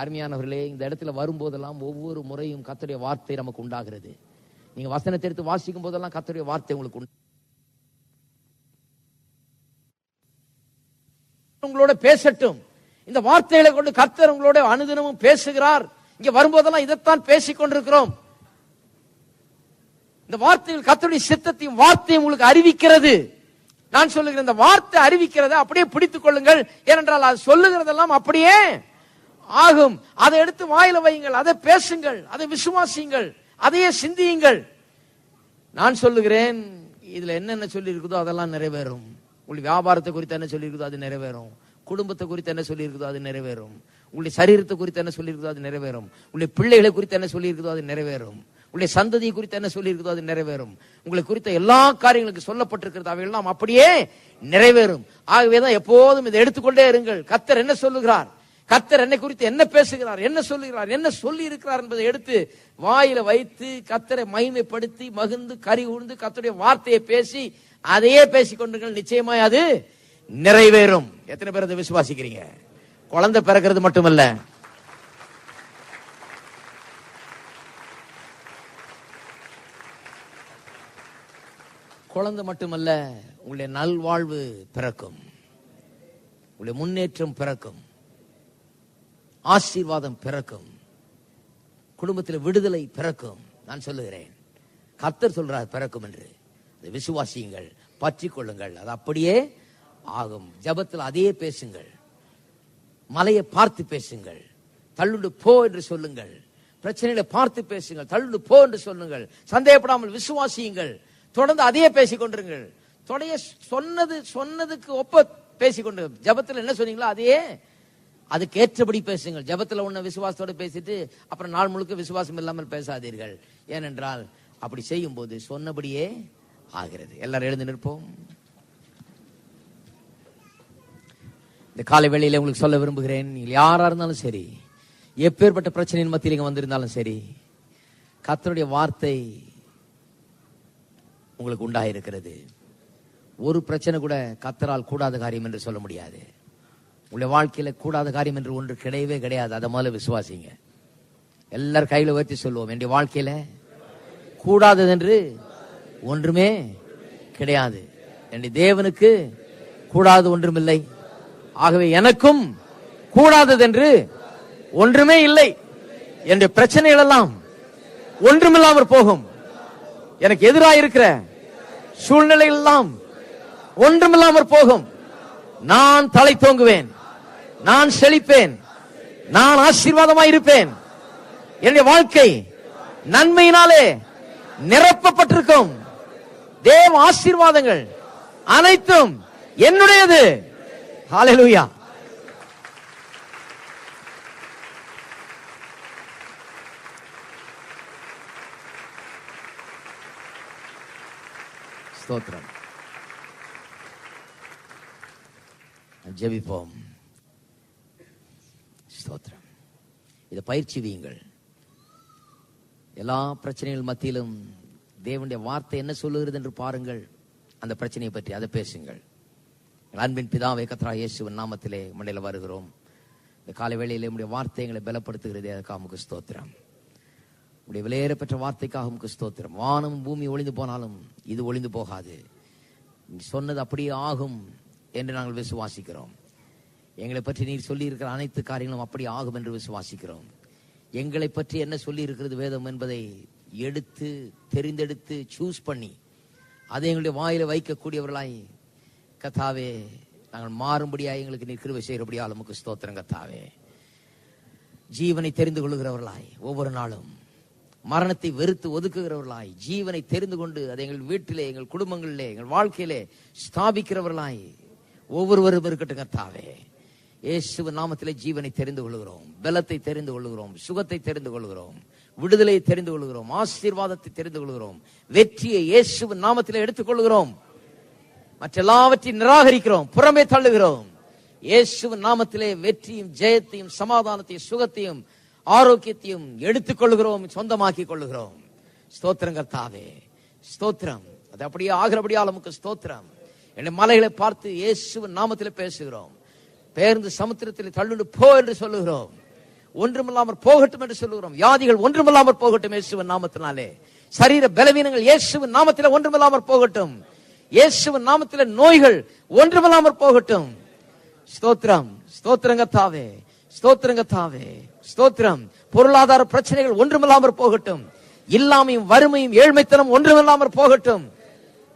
அருமையானவர்களே, இந்த இடத்துல வரும்போதெல்லாம் ஒவ்வொரு முறையும் கர்த்தருடைய வார்த்தை நமக்கு உண்டாகிறது. நீங்க வசனத்தை எடுத்து வாசிக்கும் போதெல்லாம் கர்த்தருடைய வார்த்தை உங்களுக்கு உங்களோட பேசட்டும். இந்த வார்த்தைகளை கொண்டு கர்த்தர் உங்களோட அனுதினமும் பேசுகிறார். இங்க வரும்போதெல்லாம் இதைத்தான் பேசிக் கொண்டிருக்கிறோம். இந்த வார்த்தைகள் கர்த்தருடைய சித்தத்தையும் வார்த்தையும் உங்களுக்கு அறிவிக்கிறது. நான் சொல்லுகிறேன், இந்த வார்த்தை அறிவிக்கிறத அப்படியே பிடித்துக் கொள்ளுங்கள். ஏனென்றால் அது சொல்லுகிறதெல்லாம் அப்படியே ஆகும். அதை எடுத்து வாயில வையுங்கள், அதை பேசுங்கள், அதை விசுவாசியுங்கள், அதையே சிந்தியுங்கள். நான் சொல்லுகிறேன், இதுல என்னென்ன சொல்லி இருக்குதோ அதெல்லாம் நிறைவேறும். உங்களுடைய வியாபாரத்தை குறித்து என்ன சொல்லி இருக்குதோ அது நிறைவேறும். குடும்பத்தை குறித்து என்ன சொல்லி இருக்குதோ அது நிறைவேறும். உங்களுடைய சரீரத்தை குறித்து என்ன சொல்லி இருக்குதோ அது நிறைவேறும். உங்களுடைய பிள்ளைகளை குறித்து என்ன சொல்லி இருக்குதோ அது நிறைவேறும். உங்களுடைய சந்ததியை குறித்து என்ன சொல்லி இருக்குதோ அது நிறைவேறும். உங்களை குறித்த எல்லா காரியங்களுக்கு சொல்லப்பட்டிருக்கிறது அவையெல்லாம் அப்படியே நிறைவேறும். ஆகவேதான் எப்போதும் இதை எடுத்துக்கொண்டே இருங்கள். கர்த்தர் என்ன சொல்லுகிறார், கர்த்தர் என்னை குறித்து என்ன பேசுகிறார், என்ன சொல்லுகிறார், என்ன சொல்லி இருக்கிறார் என்பதை எடுத்து வாயில வைத்து கர்த்தரை மகிமைப்படுத்தி மகிழ்ந்து கறி உழுந்து கர்த்தருடைய வார்த்தையை பேசி அதையே பேசிக் கொண்டிருங்கள். நிச்சயமாய் அது நிறைவேறும். எத்தனை பேர் அதை விசுவாசிக்கிறீங்க? குழந்தை பிறக்கிறது மட்டுமல்ல, குழந்தை மட்டுமல்ல, உங்களுடைய நல்வாழ்வு பிறக்கும், உங்களுடைய முன்னேற்றம் பிறக்கும், ஆசீர்வாதம் பிறக்கும், குடும்பத்தில் விடுதலை பிறக்கும். நான் சொல்லுகிறேன், கர்த்தர் சொல்றார் பிறக்கும் என்று. அதை விசுவாசியுங்கள், பற்றி கொள்ளுங்கள், அது அப்படியே ஆகும். ஜபத்தில் அதையே பேசுங்கள், மலையை பார்த்து பேசுங்கள், தள்ளுண்டு போ என்று சொல்லுங்கள், பிரச்சனைகளை பார்த்து பேசுங்கள், தள்ளுண்டு போ என்று சொல்லுங்கள், சந்தேகப்படாமல் விசுவாசியுங்கள், தொடர்ந்து அதையே பேசிக் கொண்டிருங்கள். சொன்னதுக்கு ஒப்ப பேசிக்கொண்டு ஜபத்தில் என்ன சொன்னீங்களோ அதையே அதுக்கு ஏற்றபடி பேசுங்கள். ஜபத்தில் ஒண்ணு விசுவாசத்தோடு பேசிட்டு அப்புறம் நாள் முழுக்க விசுவாசம் இல்லாமல் பேசாதீர்கள். ஏனென்றால் அப்படி செய்யும் போது சொன்னபடியே ஆகிறது. எல்லாரும் எழுந்து நிற்போம். இந்த காலை வேளையில உங்களுக்கு சொல்ல விரும்புகிறேன், நீங்கள் யாரா இருந்தாலும் சரி, எப்பேற்பட்ட பிரச்சனையின் மத்தியில் இங்க வந்திருந்தாலும் சரி, கர்த்தருடைய வார்த்தை உங்களுக்கு உண்டாயிருக்கிறது. ஒரு பிரச்சனை கூட கர்த்தரால் கூடாத காரியம் என்று சொல்ல முடியாது. உங்களுடைய வாழ்க்கையில கூடாத காரியம் என்று ஒன்று கிடையவே கிடையாது. அதை முதல்ல விசுவாசிங்க. எல்லாரும் கையில உயர்த்தி சொல்லுவோம், என்னுடைய வாழ்க்கையில கூடாதது என்று ஒன்றுமே கிடையாது. என்னுடைய தேவனுக்கு கூடாது ஒன்றுமில்லை. ஆகவே எனக்கும் கூடாதது என்று ஒன்றுமே இல்லை. என்னுடைய பிரச்சனைகள் எல்லாம் ஒன்றுமில்லாமற் போகும். எனக்கு எதிராக இருக்கிற சூழ்நிலைகள் எல்லாம் ஒன்றுமில்லாமற் போகும். நான் தலை தோங்குவேன், நான் செழிப்பேன், நான் ஆசீர்வாதமாய் இருப்பேன். என்னுடைய வாழ்க்கை நன்மையினாலே நிரப்பப்பட்டிருக்கும். தேவ ஆசீர்வாதங்கள் அனைத்தும் என்னுடையது. ஹல்லேலூயா. ஸ்தோத்திரம். ஜெபிப்போம். ஸ்தோத்திரம். இதை பயிற்சி வையுங்கள். எல்லா பிரச்சனைகள் மத்தியிலும் தேவனுடைய வார்த்தை என்ன சொல்லுகிறது என்று பாருங்கள். அந்த பிரச்சனையை பற்றி அதை பேசுங்கள். அன்பின் பிதாவே, கர்த்தராகிய இயேசுவின் நாமத்திலே மண்டையில் வருகிறோம். இந்த காலை வேளையிலே உம்முடைய வார்த்தை எங்களை பலப்படுத்துகிறது. அதுக்காக உமக்கு ஸ்தோத்திரம். உடைய விலையேற பெற்ற வார்த்தைக்காக உமக்கு ஸ்தோத்திரம். வானம் பூமி ஒளிந்து போனாலும் இது ஒளிந்து போகாது. சொன்னது அப்படியே ஆகும் என்று நாங்கள் விசுவாசிக்கிறோம். எங்களை பற்றி நீர் சொல்லி இருக்கிற அனைத்து காரியங்களும் அப்படி ஆகும் என்று விசுவாசிக்கிறோம். எங்களை பற்றி என்ன சொல்லி இருக்கிறது வேதம் என்பதை எடுத்து தெரிந்தெடுத்து சூஸ் பண்ணி அதை எங்களுடைய வாயில வைக்கக்கூடியவர்களாய் கர்த்தாவே நாங்கள் மாறும்படியாய் எங்களுக்கு நீர் கிருபை செய்கிறபடியால் உமக்கு ஸ்தோத்திரம் கர்த்தாவே. ஜீவனை தெரிந்து கொள்ளுகிறவர்களாய் ஒவ்வொரு நாளும் மரணத்தை வெறுத்து ஒதுக்குகிறவர்களாய் ஜீவனை தெரிந்து கொண்டு அதை எங்கள் வீட்டிலே, எங்கள் குடும்பங்களிலே, எங்கள் வாழ்க்கையிலே ஸ்தாபிக்கிறவர்களாய் ஒவ்வொருவரும் இருக்கட்டும் கர்த்தாவே. இயேசுவின் நாமத்திலே ஜீவனை தெரிந்து கொள்கிறோம், பலத்தை தெரிந்து கொள்கிறோம், சுகத்தை தெரிந்து கொள்கிறோம், விடுதலையை தெரிந்து கொள்கிறோம், ஆசீர்வாதத்தை தெரிந்து கொள்கிறோம், வெற்றியை இயேசுவின் நாமத்திலே எடுத்துக்கொள்கிறோம். மற்றெல்லாவற்றையும் நிராகரிக்கிறோம், புறமே தள்ளுகிறோம். இயேசுவின் நாமத்திலே வெற்றியும் ஜெயத்தையும் சமாதானத்தையும் சுகத்தையும் ஆரோக்கியத்தையும் எடுத்துக்கொள்கிறோம், சொந்தமாக்கி கொள்ளுகிறோம். ஸ்தோத்திரம் கர்த்தாவே, ஸ்தோத்திரம். அது அப்படியே ஆகிறபடியால் நமக்கு ஸ்தோத்திரம். என்னை மலைகளை பார்த்து இயேசுவின் நாமத்திலே பேசுகிறோம். பேர்ந்து சமுத்திரத்தில் தள்ளுண்டு போ என்று சொல்லுகிறோம். ஒன்றுமில்லாமற் போகட்டும் என்று சொல்லுகிறோம். வியாதிகள் ஒன்றுமில்லாமற் போகட்டும் இயேசுவின் நாமத்தினாலே. சரீர பலவீனங்கள் இயேசுவின் நாமத்திலே ஒன்றுமில்லாமற் போகட்டும். இயேசுவின் நாமத்திலே நோய்கள் ஒன்றுமில்லாமற் போகட்டும். ஸ்தோத்திரம், ஸ்தோத்திரம் கர்த்தாவே, ஸ்தோத்திரம் கர்த்தாவே, ஸ்தோத்திரம். பொருளாதார பிரச்சனைகள் ஒன்றுமில்லாமற் போகட்டும். இல்லாமையும் வறுமையும் ஏழ்மைத்தனம் ஒன்றுமில்லாமற் போகட்டும்.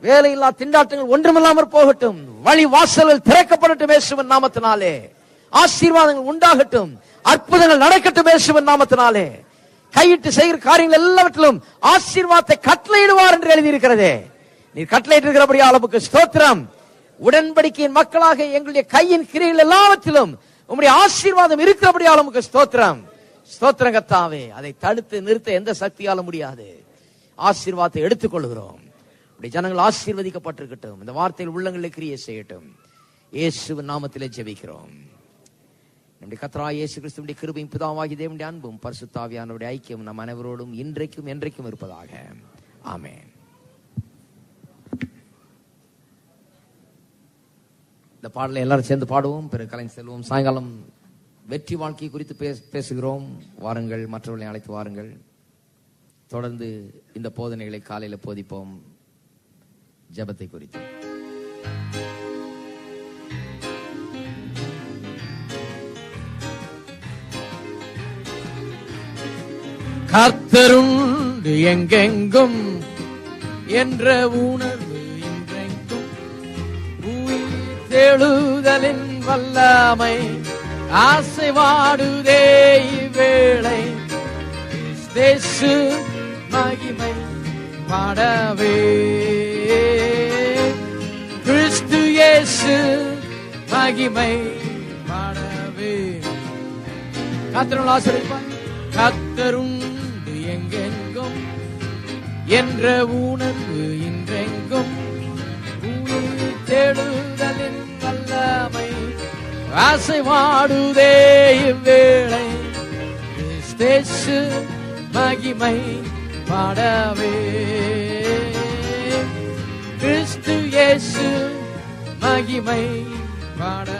வேலையில்லா திண்டாட்டங்கள் ஒன்றுமில்லாமற் போகட்டும். வழி வாசல்கள் திறக்கப்படட்டும் இயேசுவின் நாமத்தினாலே. ஆசீர்வாதங்கள் உண்டாகட்டும், அற்புதங்கள் நடக்கட்டும் இயேசுவின் நாமத்தினாலே. கையிட்டு செய்கிற காரியங்கள் எல்லாவற்றிலும் ஆசீர்வாதத்தை கட்டளையிடுவார் என்று எழுதியிருக்கிறதே. நீர் கட்டளையிட்டிருக்கிறபடியால் அளவுக்கு ஸ்தோத்திரம். உடன்படிக்கையின் மக்களாக எங்களுடைய கையின் கிரியைகள் எல்லாவற்றிலும் உம்முடைய ஆசீர்வாதம் இருக்கிறபடியால் நமக்கு ஸ்தோத்திரம். ஸ்தோத்திரம் கர்த்தாவே. அதை தடுத்து நிறுத்த எந்த சக்தியாலும் முடியாது. ஆசீர்வாதத்தை எடுத்துக்கொள்கிறோம். ஜனங்கள் ஆசீர்வதிக்கப்பட்டிருக்கட்டும். இந்த வார்த்தையில் உள்ளங்களில் கிரியை செய்யட்டும். இயேசுவின் நாமத்திலே ஜெபிக்கிறோம். நம்முடைய கர்த்தராகிய இயேசு கிறிஸ்துவின் கிருபையும் பிதாவாகிய தேவனுடைய அன்பும் பரிசுத்த ஆவியானவருடைய ஐக்கியம் நம் அனைவரோடும் இன்றைக்கும் என்றைக்கும் இருப்பதாக. ஆமென். இந்த பாடலை எல்லாரும் சேர்ந்து பாடுவோம். பிறகு கலைஞர் செல்வோம். சாயங்காலம் வெற்றி வாழ்க்கை குறித்து பேசுகிறோம். வாருங்கள், மற்றவர்களை அழைத்து வாருங்கள். தொடர்ந்து இந்த போதனைகளை காலையில் போதிப்போம். ஜெபத்தை குறித்து கர்த்தருண்டு எங்கெங்கும் என்ற உணர்வு இன்றெங்கும் உயிர் தேடுதலின் வல்லமை ஆசை வாடுதே இவ்வேளை. கிறிஸ்து மகிமை பாடவே, கிறிஸ்து இயேசு மகிமை பாடவே. கர்த்தருள் ஆசீர்வதிப்பார். கர்த்தருண்டு எங்கெங்கும் என்ற உணர்வு இன்றெங்கும் உயிர் தேடுதலின் வல்லமை ஆசை வாடுதே இவ்வேளை. கிறிஸ்து மகிமை பாடவே, கிறிஸ்து இயேசு மகிமை பாட